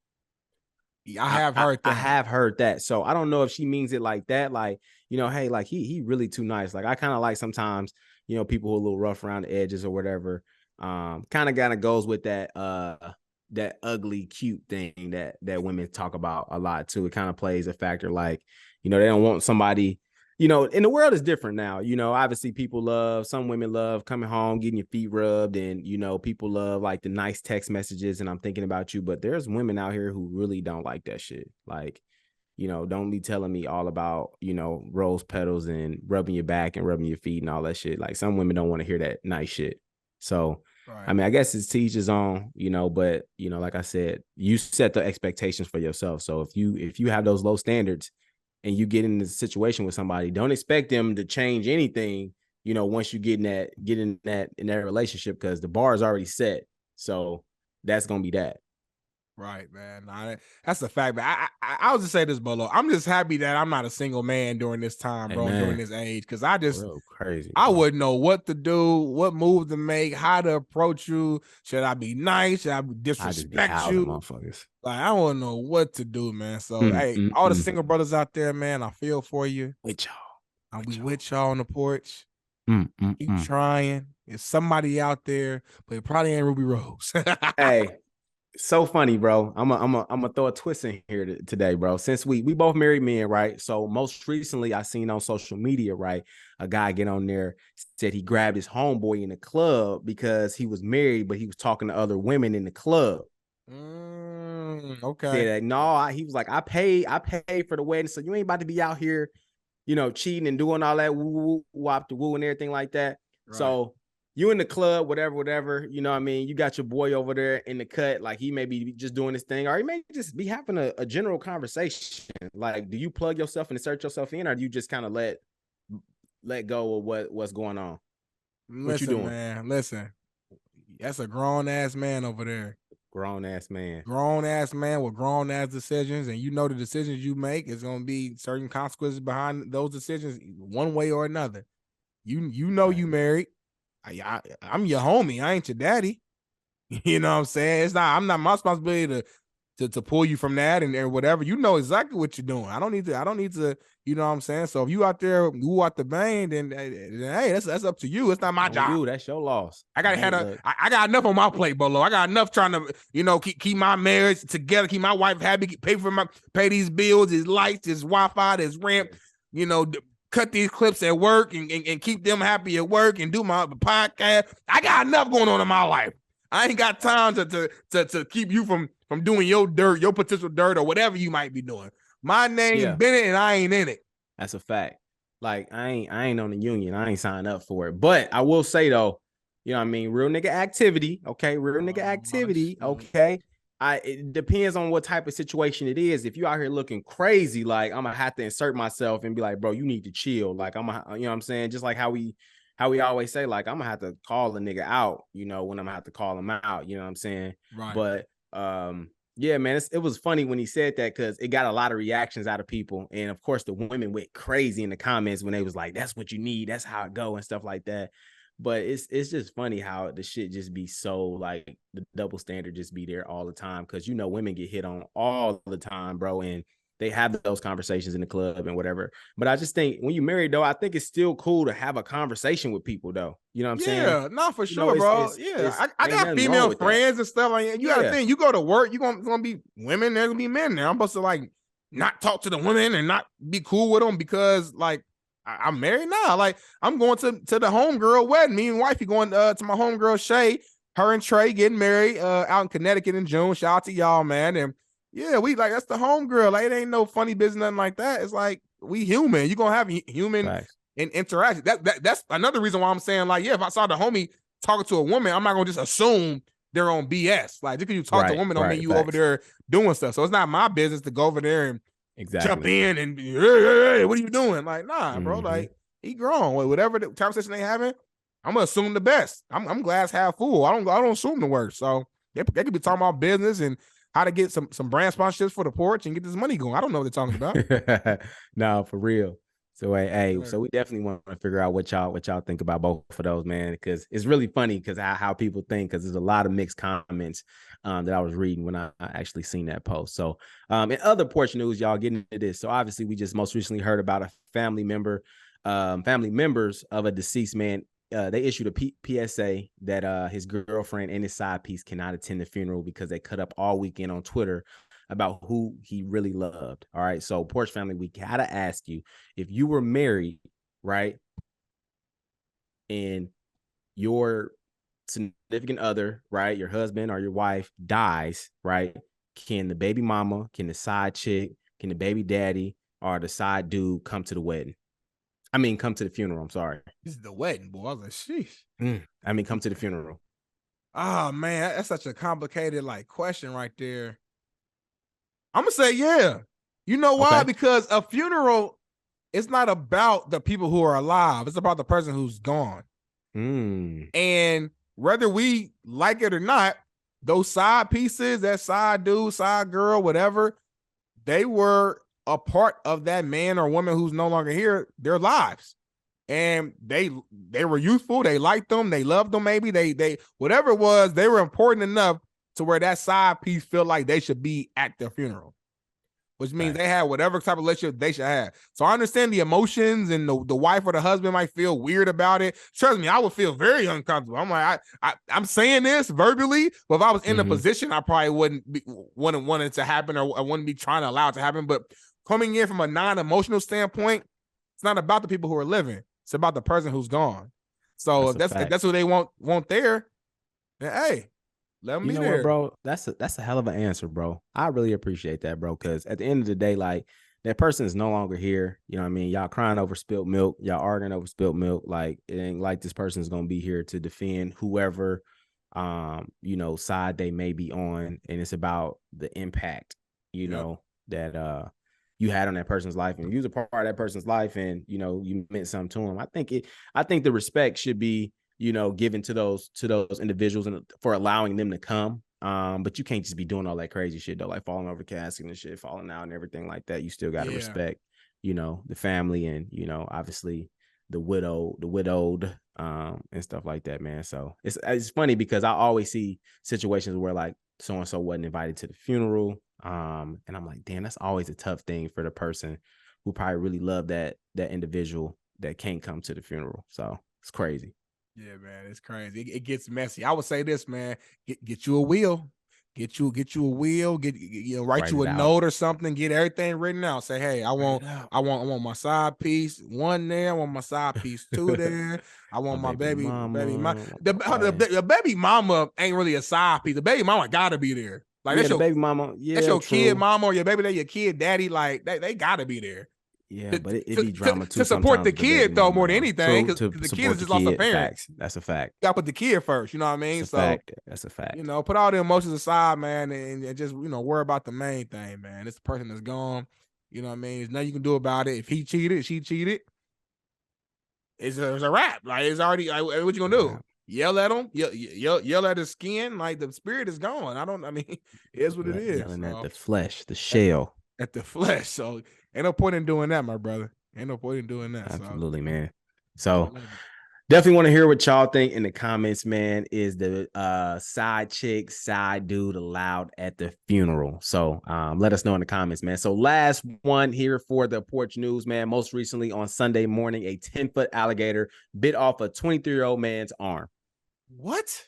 Speaker 2: I have heard that.
Speaker 1: I have heard that. So I don't know if she means it like that, like, you know, hey, like he really too nice. Like I kind of like sometimes, you know, people who are a little rough around the edges or whatever. Kind of goes with that that ugly cute thing that women talk about a lot too. It kind of plays a factor, like, you know, they don't want somebody, you know, and the world is different now. You know, obviously some women love coming home, getting your feet rubbed, and, you know, people love like the nice text messages and I'm thinking about you, but there's women out here who really don't like that shit. Like, you know, don't be telling me all about, you know, rose petals and rubbing your back and rubbing your feet and all that shit. Like some women don't want to hear that nice shit. So, I mean, I guess it's to each his own, you know, but, you know, like I said, you set the expectations for yourself. So if you have those low standards and you get in this situation with somebody, don't expect them to change anything, you know, once you get in that relationship, because the bar is already set. So that's going to be that.
Speaker 2: Right, man. That's a fact. But I'll just say this, Bolo. I'm just happy that I'm not a single man during this time, bro, during this age. Because I wouldn't know what to do, what move to make, how to approach you. Should I be nice? Should I disrespect you?
Speaker 1: Motherfuckers.
Speaker 2: Like, I wouldn't know what to do, man. So, hey, all the single brothers out there, man, I feel for you.
Speaker 1: With y'all.
Speaker 2: I'll be with y'all on the porch. Keep trying. There's somebody out there, but it probably ain't Rubi Rose.
Speaker 1: Hey. So funny, bro. I'm gonna throw a twist in here today, bro. Since we both married men, right? So most recently, I seen on social media, right, a guy get on there, said he grabbed his homeboy in the club because he was married, but he was talking to other women in the club.
Speaker 2: Okay.
Speaker 1: Said that, no, he was like, I paid for the wedding, so you ain't about to be out here, you know, cheating and doing all that woo wop the woo and everything like that. Right. So you in the club, whatever, you know what I mean? You got your boy over there in the cut, like he may be just doing his thing, or he may just be having a general conversation. Like, do you plug yourself and insert yourself in, or do you just kind of let go of what's going on?
Speaker 2: What you doing? Man, listen. That's a grown-ass man over there.
Speaker 1: Grown-ass man.
Speaker 2: Grown-ass man with grown-ass decisions, and you know the decisions you make is going to be certain consequences behind those decisions one way or another. You know you married. I'm your homie. I ain't your daddy. You know what I'm saying? I'm not my responsibility to pull you from that and whatever. You know exactly what you're doing. I don't need to, you know what I'm saying? So if you out there who out the bang, then hey, that's up to you. It's not my job.
Speaker 1: You, that's your loss.
Speaker 2: I got enough on my plate, Bolo. I got enough trying to, you know, keep my marriage together, keep my wife happy, pay these bills, his lights, his Wi-Fi, his rent, you know, cut these clips at work and keep them happy at work and do my podcast. I got enough going on in my life. I ain't got time to keep you from doing your dirt, your potential dirt, or whatever you might be doing. My name Bennett, and I ain't in it.
Speaker 1: That's a fact. Like I ain't on the union. I ain't signed up for it. But I will say though, you know what I mean? Real nigga activity. Okay. Real nigga activity. Okay. It depends on what type of situation it is. If you out here looking crazy, like I'm gonna have to insert myself and be like, bro, you need to chill. Like you know what I'm saying? Just like how we always say, like, I'm gonna have to call the nigga out, you know, when I'm gonna have to call him out, you know what I'm saying?
Speaker 2: Right.
Speaker 1: But yeah, man, it was funny when he said that, because it got a lot of reactions out of people. And of course, the women went crazy in the comments when they was like, that's what you need, that's how it go and stuff like that. But it's just funny how the shit just be so like the double standard just be there all the time because you know women get hit on all the time, bro, and they have those conversations in the club and whatever. But I just think when you're married, though, I think it's still cool to have a conversation with people, though. You know what I'm saying?
Speaker 2: Yeah, no, for
Speaker 1: You know,
Speaker 2: sure, bro. I
Speaker 1: ain't
Speaker 2: got
Speaker 1: nothing wrong
Speaker 2: female
Speaker 1: with that.
Speaker 2: friends and stuff like that. You gotta think, you go to work, you're gonna be women, there's gonna be men there. I'm supposed to like not talk to the women and not be cool with them because like I'm married now. Like I'm going to the homegirl wedding. Me and wifey going to my homegirl Shay. Her and Trey getting married out in Connecticut in June. Shout out to y'all, man. And yeah, we like that's the homegirl. Like it ain't no funny business, nothing like that. It's like we human. You're gonna have human interaction. That's another reason why I'm saying, like, yeah, if I saw the homie talking to a woman, I'm not gonna just assume they're on BS. Like just because you talk to a woman don't mean you over there doing stuff. So it's not my business to go over there and jump in and be, hey, what are you doing? Like, nah, bro. Like, he grown. Whatever the conversation they having, I'm gonna assume the best. I'm glass half full. I don't assume the worst. So they could be talking about business and how to get some brand sponsorships for the porch and get this money going. I don't know what they're talking about.
Speaker 1: No, for real. So hey, so we definitely want to figure out what y'all think about both of those, man, because it's really funny because how people think, because there's a lot of mixed comments that I was reading when I actually seen that post. So in other porch news, y'all getting into this. So obviously we just most recently heard about a family members of a deceased man. They issued a PSA that his girlfriend and his side piece cannot attend the funeral because they cut up all weekend on Twitter about who he really loved. All right. So Porch family, we gotta ask you, if you were married, right, and your significant other, right, your husband or your wife dies, right, can the baby mama, can the side chick, can the baby daddy or the side dude come to the wedding? I mean, come to the funeral. I'm sorry.
Speaker 2: This is the wedding, boy. I was like, sheesh.
Speaker 1: I mean, come to the funeral.
Speaker 2: Oh man, that's such a complicated like question right there. I'm gonna say yeah. You know why? Okay. Because a funeral, it's not about the people who are alive. It's about the person who's gone. And whether we like it or not, those side pieces, that side dude, side girl, whatever, they were a part of that man or woman who's no longer here, their lives. And they were youthful, they liked them, they loved them, maybe they whatever it was, they were important enough to where that side piece felt like they should be at their funeral, which means they had whatever type of relationship they should have. So I understand the emotions, and the wife or the husband might feel weird about it. Trust me, I would feel very uncomfortable. I'm like, I'm saying this verbally, but if I was in the position, I probably wouldn't want it to happen, or I wouldn't be trying to allow it to happen. But coming in from a non-emotional standpoint, it's not about the people who are living. It's about the person who's gone. So if that's what they want there, then hey, let me. You know there.
Speaker 1: What, bro? That's a hell of an answer, bro. I really appreciate that, bro. Because at the end of the day, like, that person is no longer here. You know what I mean? Y'all crying over spilled milk. Y'all arguing over spilled milk. Like, it ain't like this person is gonna be here to defend whoever, side they may be on, and it's about the impact, that you had on that person's life, and you was a part of that person's life, and you meant something to them. I think the respect should be given to those individuals and for allowing them to come. But you can't just be doing all that crazy shit though, like falling over casket and shit, falling out and everything like that. You still got to respect, the family and obviously the widowed, and stuff like that, man. So it's funny because I always see situations where like so and so wasn't invited to the funeral, and I'm like, damn, that's always a tough thing for the person who probably really loved that individual that can't come to the funeral. So it's crazy.
Speaker 2: Yeah, man, it's crazy. It gets messy. I would say this, man, get you a wheel. Get you a wheel, write you a note or something, get everything written out. Say, hey, I want my side piece 1 there, I want my side piece 2 there. I want my baby mama. The baby mama ain't really a side piece. The baby mama gotta be there. Like that's your baby mama, that's your kid mama or your baby, your kid daddy. Like they gotta be there.
Speaker 1: Yeah, but it be drama too.
Speaker 2: To support the kid though, more than anything, because the kid is just lost a parent.
Speaker 1: Facts. That's a fact.
Speaker 2: You gotta put the kid first. You know what I mean?
Speaker 1: That's a fact.
Speaker 2: Put all the emotions aside, man, and just worry about the main thing, man. It's the person that's gone. You know what I mean? There's nothing you can do about it. If he cheated, she cheated. It's a wrap. Like it's already. Like, what you gonna do? Yell at him? Yell at his skin? Like the spirit is gone. It is what it is.
Speaker 1: Yelling at the flesh, the shell.
Speaker 2: At the flesh. So ain't no point in doing that, my brother. Ain't no point in doing that.
Speaker 1: Absolutely, man. So Definitely want to hear what y'all think in the comments, man. Is the side chick, side dude allowed at the funeral? So let us know in the comments, man. So last one here for the Porch News, man. Most recently on Sunday morning, a 10-foot alligator bit off a 23-year-old man's arm.
Speaker 2: What?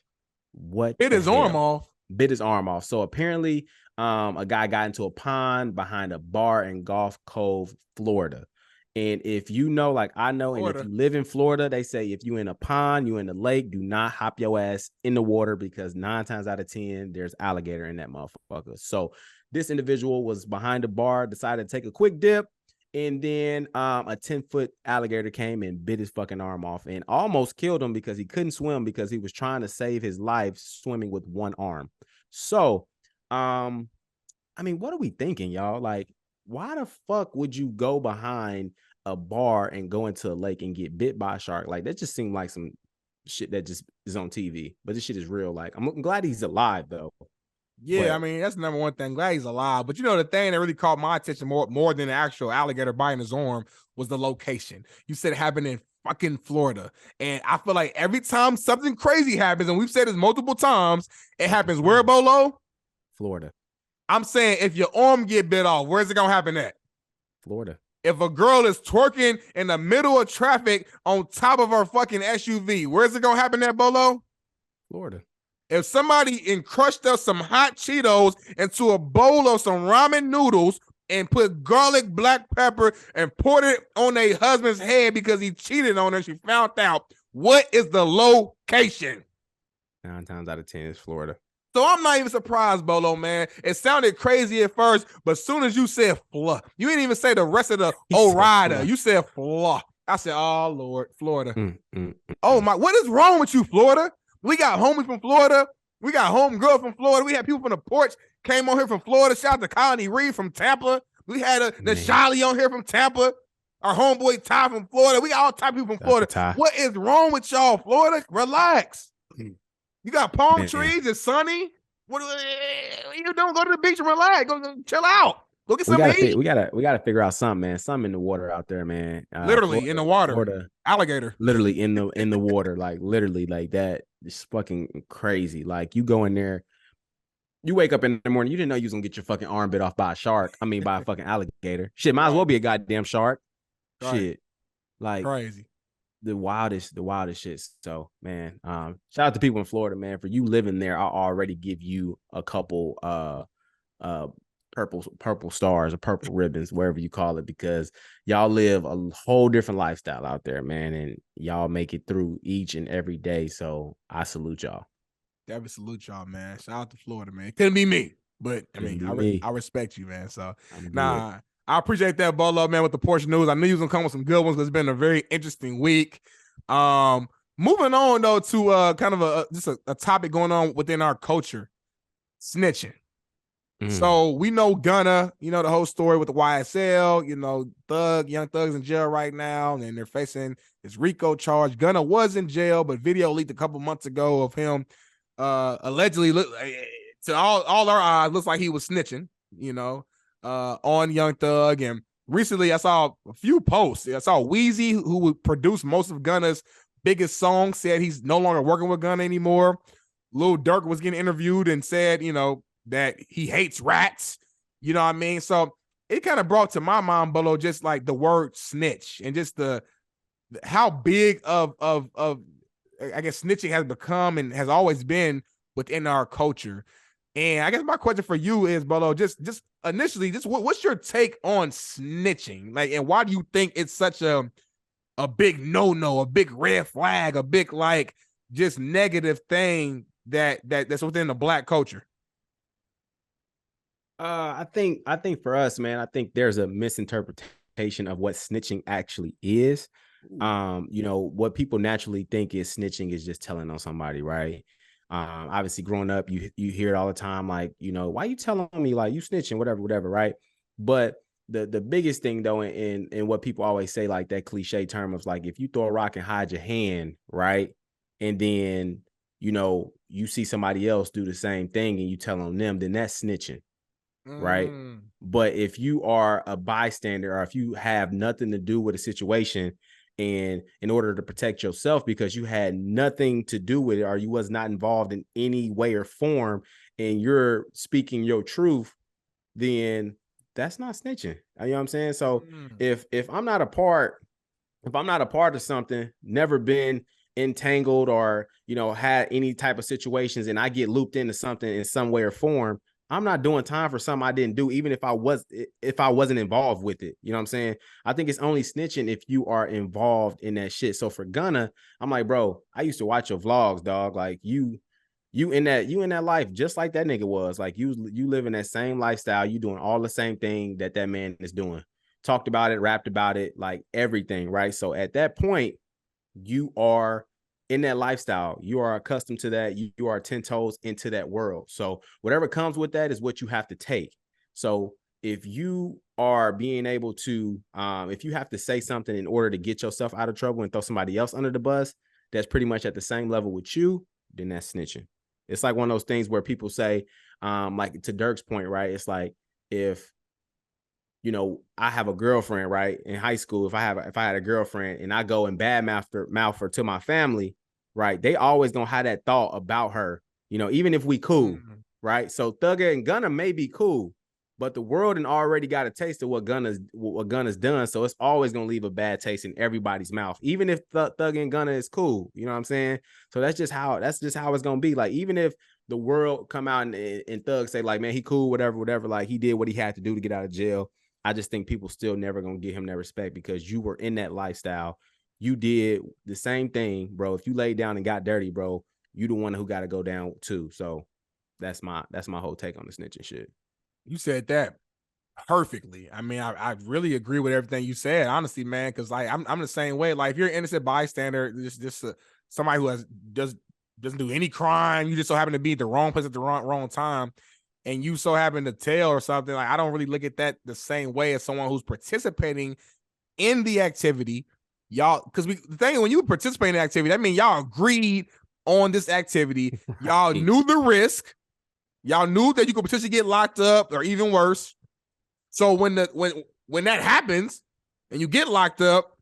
Speaker 1: What?
Speaker 2: Bit his arm off.
Speaker 1: Bit his arm off. So apparently, a guy got into a pond behind a bar in Gulf Cove, Florida. And if you know, like I know, Florida. And if you live in Florida, they say if you in a pond, you in the lake, do not hop your ass in the water because 9 times out of 10, there's alligator in that motherfucker. So this individual was behind the bar, decided to take a quick dip, and then a 10-foot alligator came and bit his fucking arm off and almost killed him because he couldn't swim because he was trying to save his life swimming with one arm. So, I mean, what are we thinking, y'all? Like, why the fuck would you go behind a bar and go into a lake and get bit by a shark? Like, that just seemed like some shit that just is on TV, but this shit is real. Like, I'm glad he's alive though.
Speaker 2: Yeah, I mean, that's the number one thing. Glad he's alive. But you know, the thing that really caught my attention more than the actual alligator biting his arm was the location. You said it happened in fucking Florida. And I feel like every time something crazy happens, and we've said this multiple times, it happens where, Bolo?
Speaker 1: Florida.
Speaker 2: I'm saying if your arm get bit off, where's it gonna happen at?
Speaker 1: Florida.
Speaker 2: If a girl is twerking in the middle of traffic on top of her fucking SUV, where's it gonna happen at, Bolo?
Speaker 1: Florida.
Speaker 2: If somebody crushed up some hot Cheetos into a bowl of some ramen noodles and put garlic, black pepper, and poured it on their husband's head because he cheated on her, she found out, what is the location?
Speaker 1: 9 times out of 10 is Florida.
Speaker 2: So I'm not even surprised, Bolo, man. It sounded crazy at first, but as soon as you said fluh, you didn't even say the rest of the rider. You said fluh. I said, oh, Lord, Florida. Oh, my. What is wrong with you, Florida? We got homies from Florida. We got homegirls from Florida. We had people from the Porch came on here from Florida. Shout out to Colony Reed from Tampa. We had the Shiley on here from Tampa. Our homeboy Ty from Florida. We got all type of people from Florida. What is wrong with y'all, Florida? Relax. You got palm trees. It's sunny. What you doing? Go to the beach and relax. Go chill out. Go get something to eat.
Speaker 1: We gotta figure out something, man. Something in the water out there, man.
Speaker 2: Literally Florida, in the water. Florida, alligator.
Speaker 1: Literally in the water, like literally like that. It's fucking crazy. Like you go in there, you wake up in the morning, you didn't know you was gonna get your fucking arm bit off by a shark. I mean, by a fucking alligator. Shit, might as well be a goddamn shark. Right. Shit, like
Speaker 2: crazy.
Speaker 1: The wildest shit. So, man, shout out to people in Florida, man. For you living there, I'll already give you a couple purple stars or purple ribbons, wherever you call it, because y'all live a whole different lifestyle out there, man, and y'all make it through each and every day. So I salute y'all.
Speaker 2: Definitely salute y'all, man. Shout out to Florida, man. Couldn't be me, but I mean, I respect you, man. So I appreciate that, Bolo, man, with the Porch News. I knew you was gonna come with some good ones because it's been a very interesting week. Moving on though to kind of just a topic going on within our culture, snitching. So we know Gunna, you know, the whole story with the YSL, you know, Young Thug's in jail right now, and they're facing this RICO charge. Gunna was in jail, but video leaked a couple months ago of him allegedly, to all our eyes, looks like he was snitching, you know, on Young Thug. And recently I saw a few posts. I saw Weezy, who would produce most of Gunna's biggest songs, said he's no longer working with Gunna anymore. Lil Durk was getting interviewed and said, you know, that he hates rats, you know what I mean? So it kind of brought to my mind, Bolo, just like the word snitch and just how big of I guess snitching has become and has always been within our culture. And I guess my question for you is, Bolo, just initially, what's your take on snitching? Like, and why do you think it's such a big no-no, a big red flag, a big like just negative thing that's within the Black culture?
Speaker 1: I think for us, man, I think there's a misinterpretation of what snitching actually is. You know, what people naturally think is snitching is just telling on somebody, right? Obviously growing up, you hear it all the time, like, you know, why you telling me, like, you snitching, whatever, right? But the biggest thing though, in what people always say, like that cliche term of like, if you throw a rock and hide your hand, right? And then, you know, you see somebody else do the same thing and you tell on them, then that's snitching. Right. But if you are a bystander or if you have nothing to do with a situation And in order to protect yourself, because you had nothing to do with it, or you was not involved in any way or form, and you're speaking your truth, then that's not snitching. You know what I'm saying? So if I'm not a part of something, never been entangled or, had any type of situations, and I get looped into something in some way or form, I'm not doing time for something I didn't do, even if I wasn't involved with it. You know what I'm saying? I think it's only snitching if you are involved in that shit. So for Gunna, I'm like, bro, I used to watch your vlogs, dog. Like you in that life, just like that nigga was. Like you live in that same lifestyle. You doing all the same thing that man is doing. Talked about it, rapped about it, like everything, right? So at that point, you are in that lifestyle. You are accustomed to that. You are 10 toes into that world. So whatever comes with that is what you have to take. So if you are being able to, if you have to say something in order to get yourself out of trouble and throw somebody else under the bus, that's pretty much at the same level with you, then that's snitching. It's like one of those things where people say, like to Dirk's point, right? It's like if, I have a girlfriend, right? In high school, if I had a girlfriend and I go and mouth her to my family, right? They always gonna have that thought about her, even if we cool, right? So Thugger and Gunna may be cool, but the world and already got a taste of what Gunna's done. So it's always gonna leave a bad taste in everybody's mouth, even if Thugger and Gunna is cool. You know what I'm saying? So that's just how it's gonna be. Like, even if the world come out and Thug say, like, man, he cool, whatever, like he did what he had to do to get out of jail. I just think people still never gonna give him that respect because you were in that lifestyle. You did the same thing, bro. If you laid down and got dirty, bro, you the one who got to go down too. So that's my whole take on the snitching shit.
Speaker 2: You said that perfectly. I mean, I really agree with everything you said, honestly, man. Because like I'm the same way. Like if you're an innocent bystander, just somebody who doesn't do any crime, you just so happen to be at the wrong place at the wrong time, and you so happen to tell or something, like I don't really look at that the same way as someone who's participating in the activity. Y'all, because the thing, when you participate in the activity, that means y'all agreed on this activity. Y'all knew the risk. Y'all knew that you could potentially get locked up or even worse. So when that happens and you get locked up,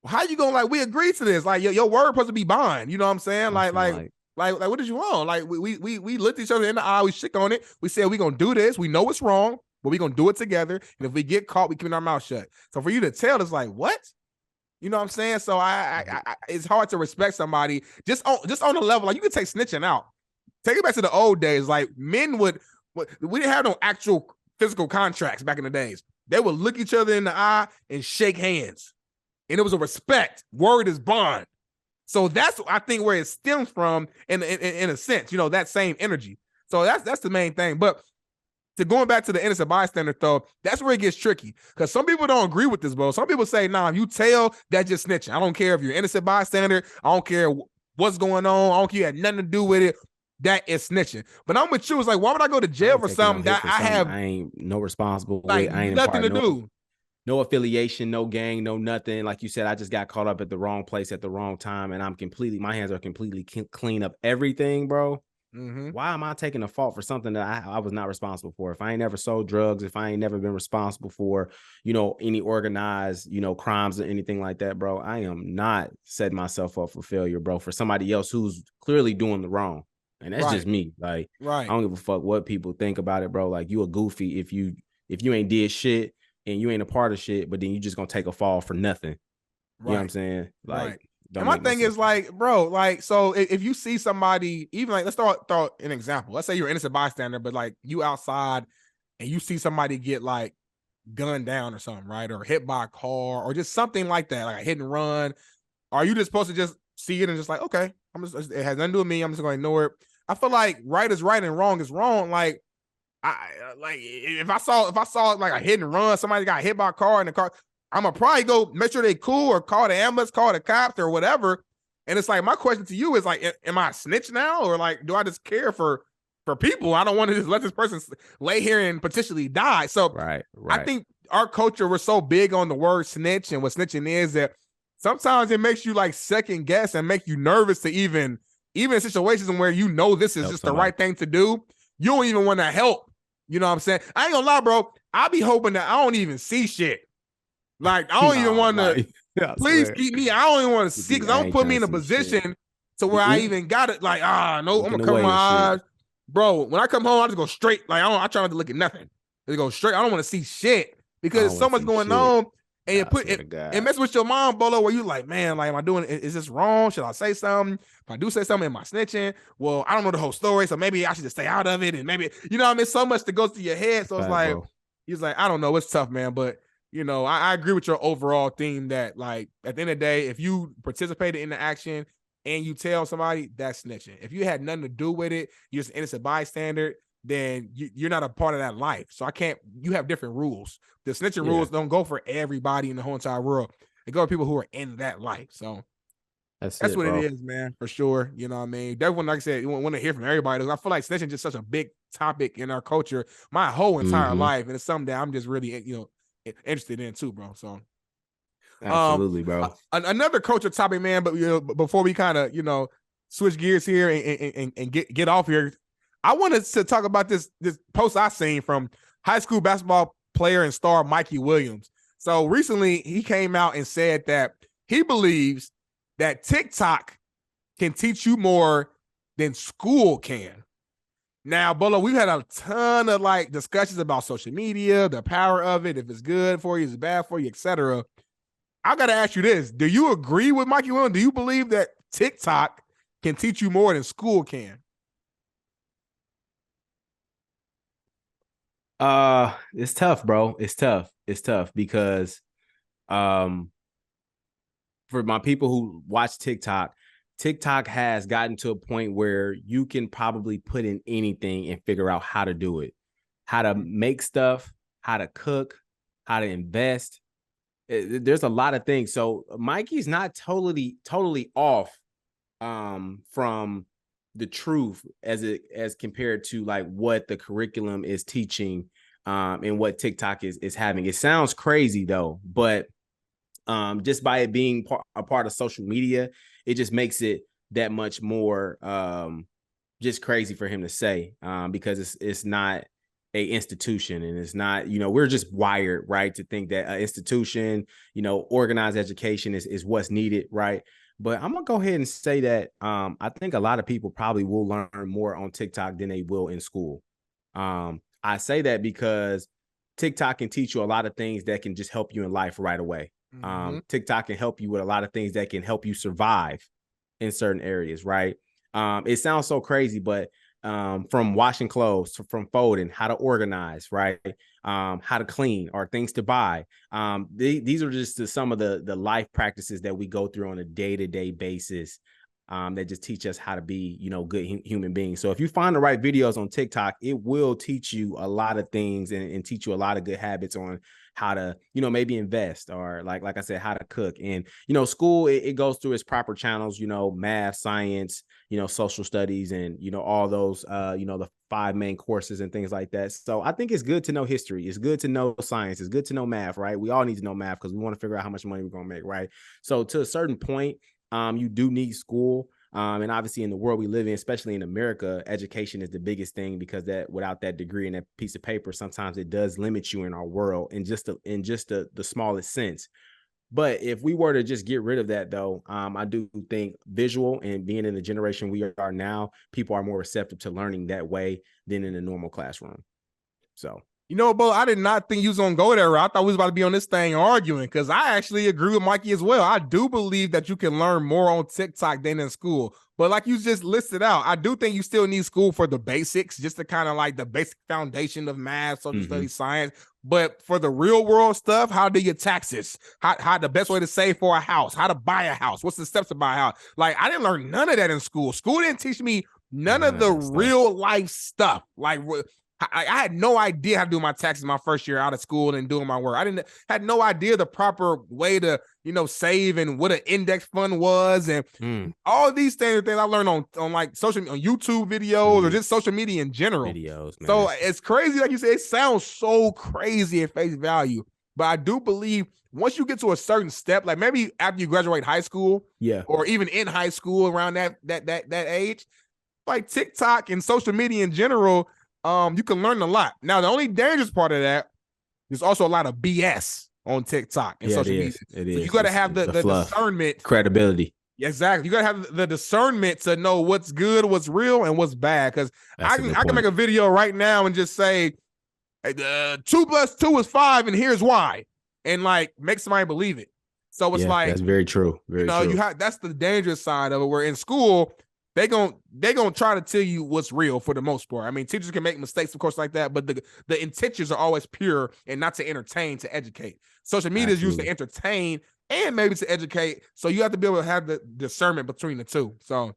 Speaker 2: how you gonna, like, we agreed to this? Like your word supposed to be bond. You know what I'm saying? Like what did you want? Like we looked each other in the eye, we shook on it. We said we gonna do this. We know it's wrong, but we gonna do it together. And if we get caught, we keep our mouth shut. So for you to tell, it's like, what? You know what I'm saying? So I it's hard to respect somebody just on a level. Like, you can take snitching out. Take it back to the old days. Like, men we didn't have no actual physical contracts back in the days. They would look each other in the eye and shake hands. And it was a respect. Word is bond. So that's, I think, where it stems from in a sense, that same energy. So that's the main thing. But to going back to the innocent bystander, though, that's where it gets tricky. Because some people don't agree with this, bro. Some people say, nah, if you tell, that's just snitching. I don't care if you're innocent bystander. I don't care what's going on. I don't care, you had nothing to do with it. That is snitching. But I'm with you. It's like, why would I go to jail for something that I ain't
Speaker 1: no responsible
Speaker 2: like
Speaker 1: with? I ain't
Speaker 2: nothing to do.
Speaker 1: No affiliation, no gang, no nothing. Like you said, I just got caught up at the wrong place at the wrong time, and my hands are completely clean up everything, bro. Mm-hmm. Why am I taking the fault for something that I was not responsible for? If I ain't never sold drugs, if I ain't never been responsible for, any organized, crimes or anything like that, bro, I am not setting myself up for failure, bro, for somebody else who's clearly doing the wrong. And that's just me. Like, I don't give a fuck what people think about it, bro. Like, you a goofy if you ain't did shit and you ain't a part of shit, but then you just gonna take a fall for nothing. You know what I'm saying? Like,
Speaker 2: and my thing is, like, bro, like, so if you see somebody, even like, let's throw an example. Let's say you're an innocent bystander, but like you outside and you see somebody get like gunned down or something, right? Or hit by a car or just something like that, like a hit and run. Are you just supposed to just see it and just like, okay, it has nothing to do with me, I'm just gonna ignore it? I feel like right is right and wrong is wrong. Like, if I saw like a hit and run, somebody got hit by a car in the car, I'm gonna probably go make sure they cool or call the ambulance, call the cops or whatever. And it's like, my question to you is like, am I a snitch now, or like, do I just care for people? I don't want to just let this person lay here and potentially die. So
Speaker 1: right.
Speaker 2: I think our culture, we're so big on the word snitch and what snitching is that sometimes it makes you like second guess and make you nervous to even in situations where this is just the right thing to do. You don't even want to help. You know what I'm saying? I ain't gonna lie, bro. I be hoping that I don't even see shit. Like, I don't even want to. Please keep me. I don't even want to see because don't put me in a position to where I even got it. Like, no, I'm gonna cover my eyes. Bro, when I come home, I just go straight. Like, I try not to look at nothing. Just go straight. I don't want to see shit because there's so much going on. And it messes with your mom, Bolo, where you like, man, like, am I doing it? Is this wrong? Should I say something? If I do say something, am I snitching? Well, I don't know the whole story, so maybe I should just stay out of it. And maybe, you know what I mean? So much that goes through your head. So it's like, he's like, I don't know. It's tough, man. But, you know, I agree with your overall theme that, like, at the end of the day, if you participated in the action and you tell somebody, that's snitching. If you had nothing to do with it, you're just an innocent bystander, then you're not a part of that life. So you have different rules. The snitching rules don't go for everybody in the whole entire world. They go for people who are in that life. So that's what it is, man, for sure. You know what I mean? Definitely, like I said, you want to hear from everybody. I feel like snitching is just such a big topic in our culture, my whole entire life. And it's something that I'm just really, interested in too, bro. So
Speaker 1: absolutely, bro.
Speaker 2: Another culture topic, man, but before we kind of, switch gears here and get off here, I wanted to talk about this post I seen from high school basketball player and star Mikey Williams. So recently he came out and said that he believes that TikTok can teach you more than school can. Now, Bolo, we've had a ton of like discussions about social media, the power of it, if it's good for you, if it's bad for you, etc. I got to ask you this. Do you agree with Mikey Williams? Do you believe that TikTok can teach you more than school can?
Speaker 1: It's tough, bro. It's tough because for my people who watch TikTok has gotten to a point where you can probably put in anything and figure out how to do it, how to make stuff, how to cook, how to invest. There's a lot of things. So Mikey's not totally off from the truth as compared to like what the curriculum is teaching and what TikTok is having. It sounds crazy though, but just by it being a part of social media, it just makes it that much more just crazy for him to say because it's not a institution and it's not, we're just wired, right, to think that an institution, organized education is what's needed, right? But I'm going to go ahead and say that I think a lot of people probably will learn more on TikTok than they will in school. I say that because TikTok can teach you a lot of things that can just help you in life right away. TikTok can help you with a lot of things that can help you survive in certain areas, right? It sounds so crazy, but from washing clothes, from folding, how to organize, right? How to clean or things to buy. These are just some of the life practices that we go through on a day-to-day basis that just teach us how to be, good human beings. So if you find the right videos on TikTok, it will teach you a lot of things and teach you a lot of good habits on how to, maybe invest or like I said, how to cook. And, school, it goes through its proper channels, math, science, social studies and, all those, the 5 main courses and things like that. So I think it's good to know history. It's good to know science. It's good to know math, right? We all need to know math because we want to figure out how much money we're going to make, right? So to a certain point, you do need school. And obviously in the world we live in, especially in America, education is the biggest thing because that without that degree and that piece of paper, sometimes it does limit you in our world in just the smallest sense. But if we were to just get rid of that, though, I do think visual and being in the generation we are now, people are more receptive to learning that way than in a normal classroom. So.
Speaker 2: Bo, I did not think you was going to go there. I thought we was about to be on this thing arguing because I actually agree with Mikey as well. I do believe that you can learn more on TikTok than in school. But like you just listed out, I do think you still need school for the basics, just to kind of like the basic foundation of math, social studies, science. But for the real world stuff, how do your taxes? How the best way to save for a house? How to buy a house? What's the steps to buy a house? Like, I didn't learn none of that in school. School didn't teach me none of the real life stuff. Like, I had no idea how to do my taxes my first year out of school and doing my work. I had no idea the proper way to, save and what an index fund was and all these things I learned on like on YouTube videos or just social media in general.
Speaker 1: Videos, man.
Speaker 2: So it's crazy. Like you said, it sounds so crazy at face value, but I do believe once you get to a certain step, like maybe after you graduate high school, or even in high school around that age, like TikTok and social media in general, you can learn a lot. Now, the only dangerous part of that is also a lot of BS. on TikTok and
Speaker 1: Yeah,
Speaker 2: social
Speaker 1: it
Speaker 2: media.
Speaker 1: is. It
Speaker 2: So you
Speaker 1: is.
Speaker 2: got to
Speaker 1: It's
Speaker 2: have the
Speaker 1: fluff,
Speaker 2: discernment.
Speaker 1: credibility.
Speaker 2: Exactly. You got to have the discernment to know what's good, what's real, and what's bad. Because
Speaker 1: That's
Speaker 2: I
Speaker 1: a good
Speaker 2: can make
Speaker 1: point.
Speaker 2: a video right now and just say, 2 + 2 is 5, and here's why, and like make somebody believe it. So it's
Speaker 1: Yeah,
Speaker 2: like,
Speaker 1: that's very true. Very true.
Speaker 2: you have, that's the dangerous side of it. Where in school, they gonna try to tell you what's real for the most part. I mean, teachers can make mistakes, of course, like that, but the intentions are always pure and not to entertain, to educate. Social media is used to entertain and maybe to educate. So you have to be able to have the discernment between the two. So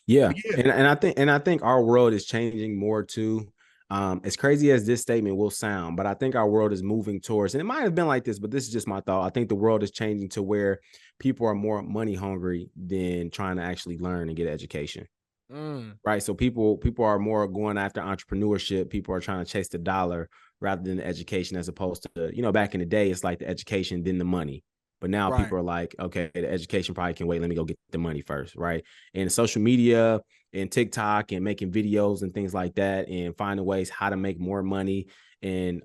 Speaker 1: yeah. And I think our world is changing more too. As crazy as this statement will sound, but I think our world is moving towards, and it might have been like this, but this is just my thought. I think the world is changing to where people are more money hungry than trying to actually learn and get education. Right. So people are more going after entrepreneurship. People are trying to chase the dollar rather than the education, as opposed to, back in the day, it's like the education, then the money. But now people are like, okay, the education probably can wait. Let me go get the money first. Right. And social media and TikTok and making videos and things like that, and finding ways how to make more money and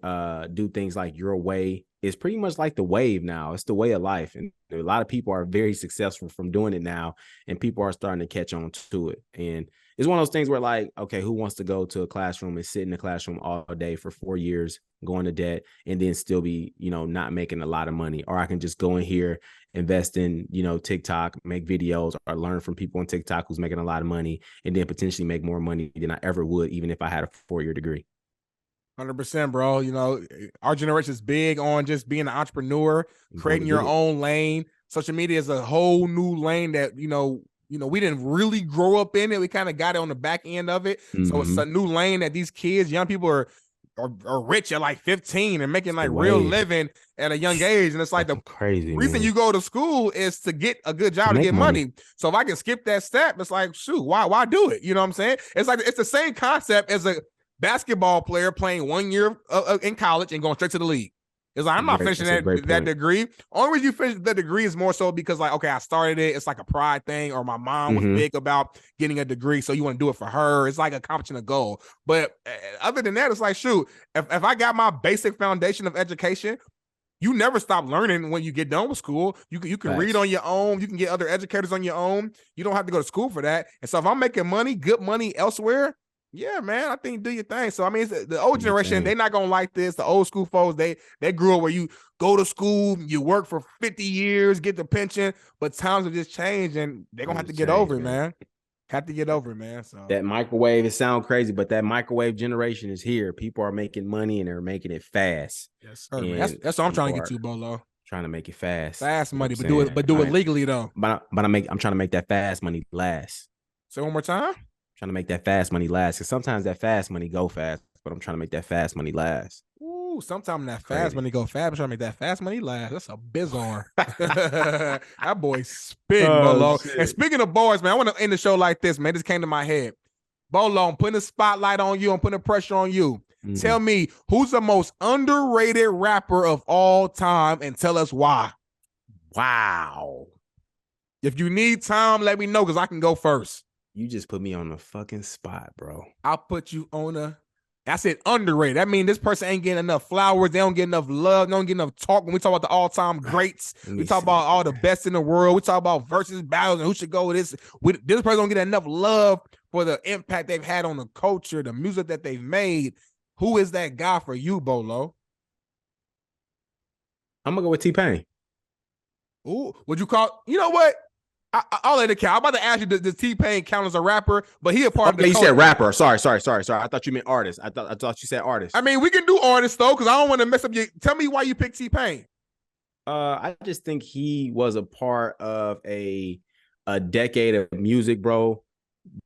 Speaker 1: do things like your way is pretty much like the wave now. It's the way of life. And a lot of people are very successful from doing it now, and people are starting to catch on to it. And it's one of those things where, like, okay, who wants to go to a classroom and sit in the classroom all day for 4 years, going to debt, and then still be, not making a lot of money? Or I can just go in here, invest in, TikTok, make videos, or learn from people on TikTok who's making a lot of money, and then potentially make more money than I ever would, even if I had a 4-year degree.
Speaker 2: 100%, bro. Our generation is big on just being an entrepreneur, creating your own lane. Social media is a whole new lane that, we didn't really grow up in it. We kind of got it on the back end of it. So it's a new lane that these kids, young people are rich at like 15 and making like real living at a young age. And it's like the
Speaker 1: crazy
Speaker 2: reason you go to school is to get a good job, to get money. So if I can skip that step, it's like, shoot, why do it? You know what I'm saying? It's like, it's the same concept as a basketball player playing 1 year in college and going straight to the league. It's like, I'm not finishing that degree. Only reason you finish the degree is more so because, like, okay, I started it. It's like a pride thing, or my mom was big about getting a degree, so you want to do it for her. It's like accomplishing a goal. But other than that, it's like, shoot, if I got my basic foundation of education, you never stop learning when you get done with school. You can read on your own. You can get other educators on your own. You don't have to go to school for that. And so if I'm making money, good money elsewhere, yeah, man, I think do your thing. So I mean, it's the old generation, they're not gonna like this. The old school folks, they grew up where you go to school, you work for 50 years, get the pension, but times have just changed, and they're gonna have to get over it, man. Have to get over it, man. So
Speaker 1: that microwave, it sounds crazy, but that microwave generation is here. People are making money, and they're making it fast.
Speaker 2: Yes, sir. Man. That's what I'm trying to get to, Bolo.
Speaker 1: Trying to make it fast.
Speaker 2: Fast money, but do it legally though.
Speaker 1: But I'm trying to make that fast money last.
Speaker 2: Say one more time.
Speaker 1: Trying to make that fast money last, because sometimes that fast money go fast, but I'm trying to make that fast money last.
Speaker 2: Ooh, sometimes that fast money go fast. I'm trying to make that fast money last. That's a bizarre. That boy spitting, Bolo. Shit. And speaking of boys, man, I want to end the show like this, man. This came to my head. Bolo, I'm putting a spotlight on you. I'm putting the pressure on you. Tell me, who's the most underrated rapper of all time, and tell us why.
Speaker 1: Wow.
Speaker 2: If you need time, let me know, because I can go first.
Speaker 1: You just put me on the fucking spot, bro.
Speaker 2: I'll put you on I said underrated. That means this person ain't getting enough flowers. They don't get enough love. They don't get enough talk. When we talk about the all-time greats, we talk about all the best in the world. We talk about versus battles and who should go with this. This person don't get enough love for the impact they've had on the culture, the music that they've made. Who is that guy for you, Bolo?
Speaker 1: I'm going to go with T-Pain.
Speaker 2: Ooh, would you call, you know what? I'll let it count. I'm about to ask you, does T-Pain count as a rapper? But he a part of the
Speaker 1: culture. You said rapper. Sorry. I thought you meant artist. I thought you said artist.
Speaker 2: I mean, we can do artists though, because I don't want to mess up your. Tell me why you picked T-Pain.
Speaker 1: I just think he was a part of a decade of music, bro,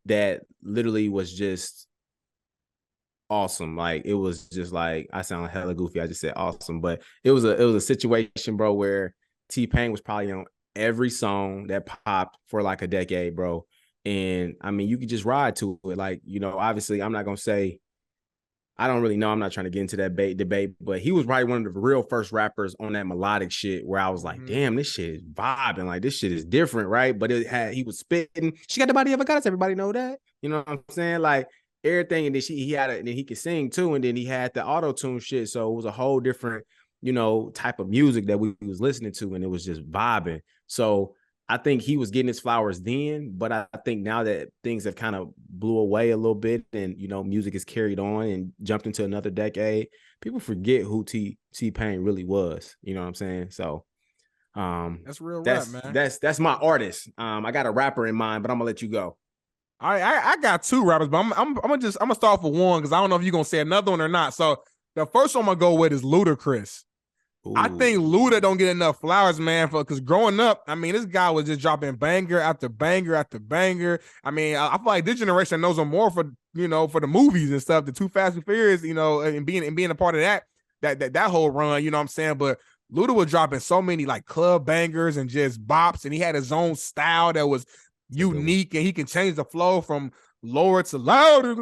Speaker 1: that literally was just awesome. Like, it was just like, I sound hella goofy. I just said awesome, but it was a situation, bro, where T-Pain was probably on every song that popped for like a decade, bro. And I mean, you could just ride to it. Like, obviously I'm not going to say, I don't really know. I'm not trying to get into that debate, but he was probably one of the real first rappers on that melodic shit where I was like, damn, this shit is vibing. Like, this shit is different, right? But he was spitting. She got the body of a goddess. Everybody know that. You know what I'm saying? Like, everything. And then and then he could sing too. And then he had the auto-tune shit. So it was a whole different, type of music that we was listening to, and it was just vibing. So I think he was getting his flowers then, but I think now that things have kind of blew away a little bit and, music is carried on and jumped into another decade, people forget who T-Pain really was. You know what I'm saying? So
Speaker 2: that's real rap, man.
Speaker 1: That's my artist. I got a rapper in mind, but I'm gonna let you go.
Speaker 2: I got two rappers, but I'm gonna start with one because I don't know if you're gonna say another one or not. So the first one I'm gonna go with is Ludacris. Ooh. I think Luda don't get enough flowers, man, because growing up, I mean, this guy was just dropping banger after banger after banger. I mean, I feel like this generation knows him more for the movies and stuff, the Too Fast and Furious, and being a part of that whole run, you know what I'm saying? But Luda was dropping so many like club bangers and just bops, and he had his own style that was unique, and he can change the flow from lower to louder.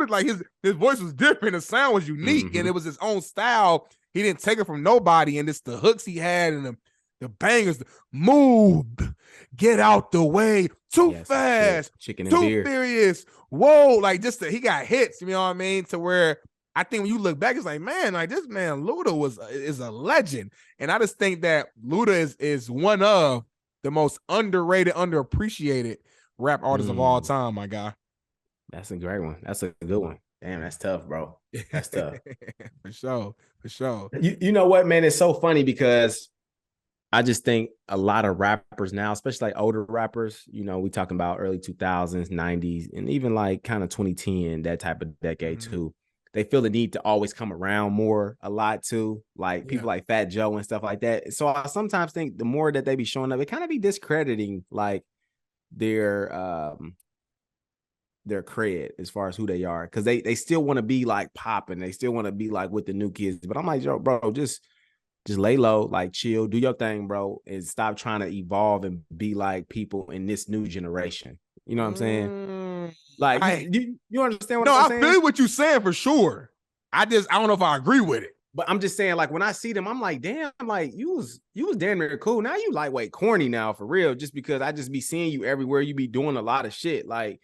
Speaker 2: Like his voice was different, the sound was unique, and it was his own style. He didn't take it from nobody, and it's the hooks he had and the bangers. Move, get out the way, too fast,
Speaker 1: chicken and
Speaker 2: too
Speaker 1: beer,
Speaker 2: furious. Whoa, like he got hits. You know what I mean? To where I think when you look back, it's like, man, like this man Luda is a legend, and I just think that Luda is one of the most underrated, underappreciated rap artists of all time. My guy,
Speaker 1: that's a great one. That's a good one. Damn, that's tough, bro. That's tough.
Speaker 2: For sure.
Speaker 1: You know what, man? It's so funny because I just think a lot of rappers now, especially like older rappers, we talking about early 2000s, 90s, and even like kind of 2010, that type of decade too. They feel the need to always come around more a lot too. Like people like Fat Joe and stuff like that. So I sometimes think the more that they be showing up, it kind of be discrediting like their cred as far as who they are, because they still want to be like popping, they still want to be like with the new kids. But I'm like, yo, bro, just lay low, like chill, do your thing, bro, and stop trying to evolve and be like people in this new generation. You know what I'm saying? Like, you understand what I'm saying?
Speaker 2: No, I feel what you're saying for sure. I don't know if I agree with it.
Speaker 1: But I'm just saying, like, when I see them, I'm like, damn, like you was damn near cool. Now you lightweight corny now for real, just because I just be seeing you everywhere. You be doing a lot of shit. Like,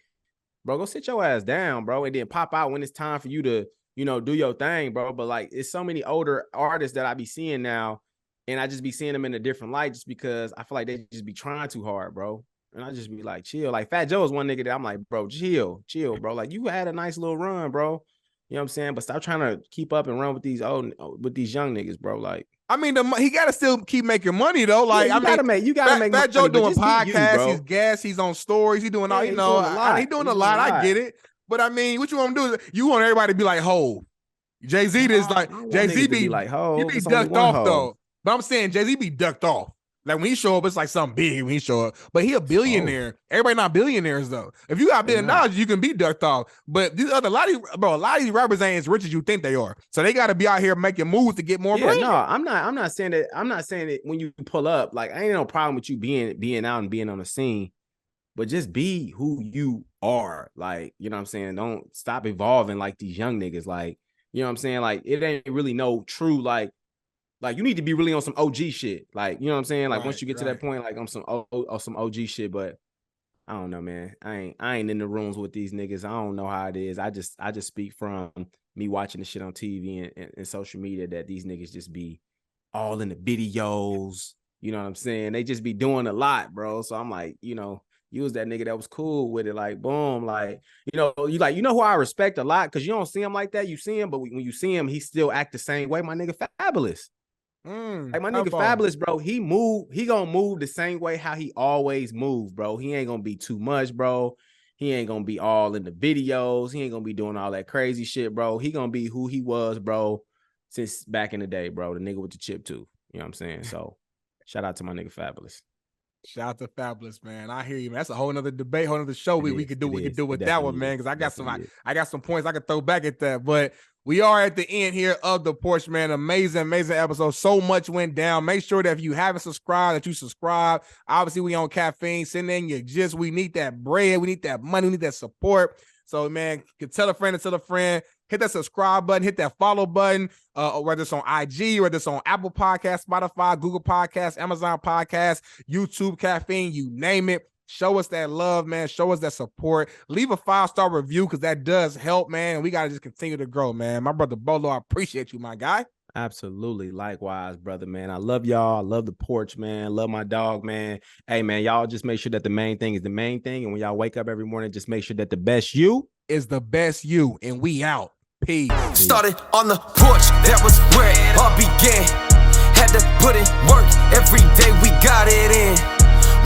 Speaker 1: bro, go sit your ass down, bro, and then pop out when it's time for you to, do your thing, bro. But like, it's so many older artists that I be seeing now, and I just be seeing them in a different light just because I feel like they just be trying too hard, bro. And I just be like, chill. Like Fat Joe is one nigga that I'm like, bro, chill, bro. Like you had a nice little run, bro. You know what I'm saying? But stop trying to keep up and run with these young niggas, bro. Like,
Speaker 2: I mean, he got to still keep making money though. Like,
Speaker 1: you gotta make
Speaker 2: Fat Joe doing podcasts,
Speaker 1: he's
Speaker 2: guests, he's on stories, he's doing all,
Speaker 1: he's doing a lot.
Speaker 2: He's doing a lot. I get it, but I mean, what you want to do? You want everybody to be like Hov. Jay-Z is like Jay-Z be like Hov. He be ducked off though. But I'm saying Jay-Z be ducked off. Like when he show up, it's like something big when he show up. But he a billionaire. Everybody not billionaires though. If you got $1 billion, you can be ducked off. But a lot of these rappers ain't as rich as you think they are. So they got to be out here making moves to get more bread.
Speaker 1: No, I'm not saying that. I'm not saying that when you pull up, like I ain't no problem with you being out and being on the scene, but just be who you are. Like, you know what I'm saying? Don't stop evolving like these young niggas. Like, you know what I'm saying? Like it ain't really no true like you need to be really on some OG shit. Like, you know what I'm saying? Like once you get to that point, like on some OG shit, but I don't know, man. I ain't in the rooms with these niggas. I don't know how it is. I just speak from me watching the shit on TV and social media that these niggas just be all in the videos. You know what I'm saying? They just be doing a lot, bro. So I'm like, you was that nigga that was cool with it. Like, boom, like, you know who I respect a lot because you don't see him like that. You see him, but when you see him, he still act the same way. My nigga Fabulous. Like my nigga Fabulous, bro, he gonna move the same way how he always moved, bro. He ain't gonna be too much, bro. He ain't gonna be all in the videos. He ain't gonna be doing all that crazy shit, bro. He gonna be who he was, bro, since back in the day, bro. The nigga with the chip tooth. You know what I'm saying? So shout out to my nigga Fabulous.
Speaker 2: Shout out to Fabulous, man. I hear you, man. That's a whole nother debate, whole nother show we could do with that one, man. Because I got some points I could throw back at that. But we are at the end here of the Porch, man. Amazing episode. So much went down. Make sure that if you haven't subscribed, that you subscribe. Obviously, we on caffeine. Send in your gist. We need that bread. We need that money. We need that support. So, man, you can tell a friend to tell a friend. Hit that subscribe button. Hit that follow button. Whether it's on IG, whether it's on Apple Podcasts, Spotify, Google Podcasts, Amazon Podcasts, YouTube, Caffeine, you name it. Show us that love, man. Show us that support. Leave a 5-star review because that does help, man. And we got to just continue to grow, man. My brother Bolo, I appreciate you, my guy.
Speaker 1: Absolutely. Likewise, brother, man. I love y'all. I love the porch, man. Love my dog, man. Hey, man, y'all just make sure that the main thing is the main thing. And when y'all wake up every morning, just make sure that the best you
Speaker 2: is the best you. And we out. Peace.
Speaker 3: Started on the porch, that was where it all began. Had to put in work, every day we got it in.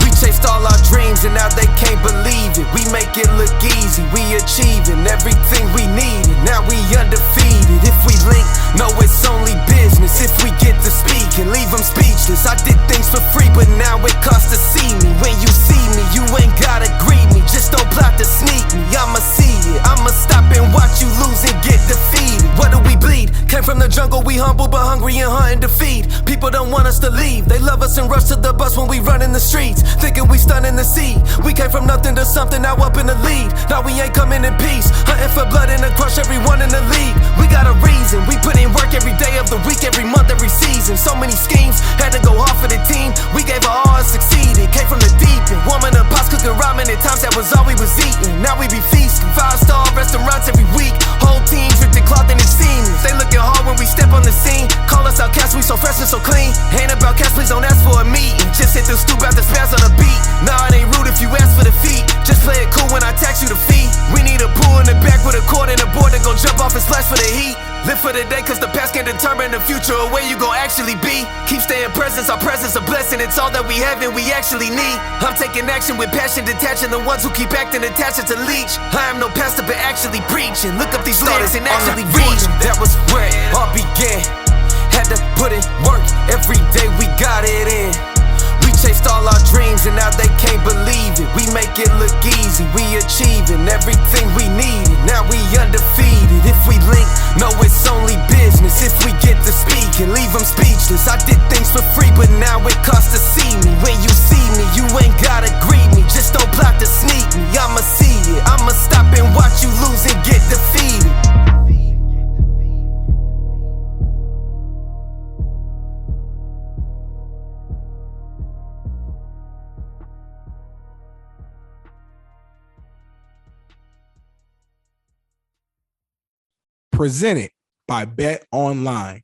Speaker 3: We chased all our dreams and now they can't believe it. We make it look easy, we achieving everything we needed. Now we undefeated. If we link, no it's only business. If we get to speak and leave them speechless. I did things for free but now it costs to see me. When you see me, you ain't gotta greet me. Just don't plot to sneak me, I'ma see it. I'ma stop and watch you lose and get defeated. What do we bleed? Came from the jungle, we humble but hungry and hunting to feed. People don't want us to leave. They love us and rush to the bus when we run in the streets, thinking we stunning the sea. We came from nothing to something, now up in the lead. Now we ain't coming in peace, hunting for blood and to crush everyone in the league. We got a reason, we put in work every day of the week, every month, every season. So many schemes, had to go hard for the team. We gave our all and succeeded, came from the deep end. Warming up pots, cooking ramen at times, that was all we was eating. Now we be feasting, 5-star restaurants every week. Whole team dripped in cloth and it's seamless. They looking hard when we step on the scene. Call us outcasts, we so fresh and so clean. Ain't about cash, please don't ask for a meeting. Just hit the stoop, out the spaz on the beat. Nah, it ain't rude if you ask for the feet. Just play it cool when I tax you the fee. We need a pool in the back with a cord and a board to go jump off and splash for the heat. Live for the day cause the past can determine the future or where you gon' actually be. Keep staying present, our presence a blessing. It's all that we have and we actually need. I'm taking action with passion, detaching the ones who keep acting attached to leech. I am no pastor but actually preaching. Look up these lyrics and actually read. That was where it all began. Had to put in work, every day we got it in. We chased all our dreams and now they can't believe it. We make it look easy, we achieving everything we needed. Now we undefeated. If we link, no it's only business. If we get to speak and leave them speechless. I did things for free but now it costs to see me. When you see me, you ain't gotta greet me. Just don't plot to sneak me, I'ma see it. I'ma stop and watch you lose and get defeated.
Speaker 2: Presented by Bet Online.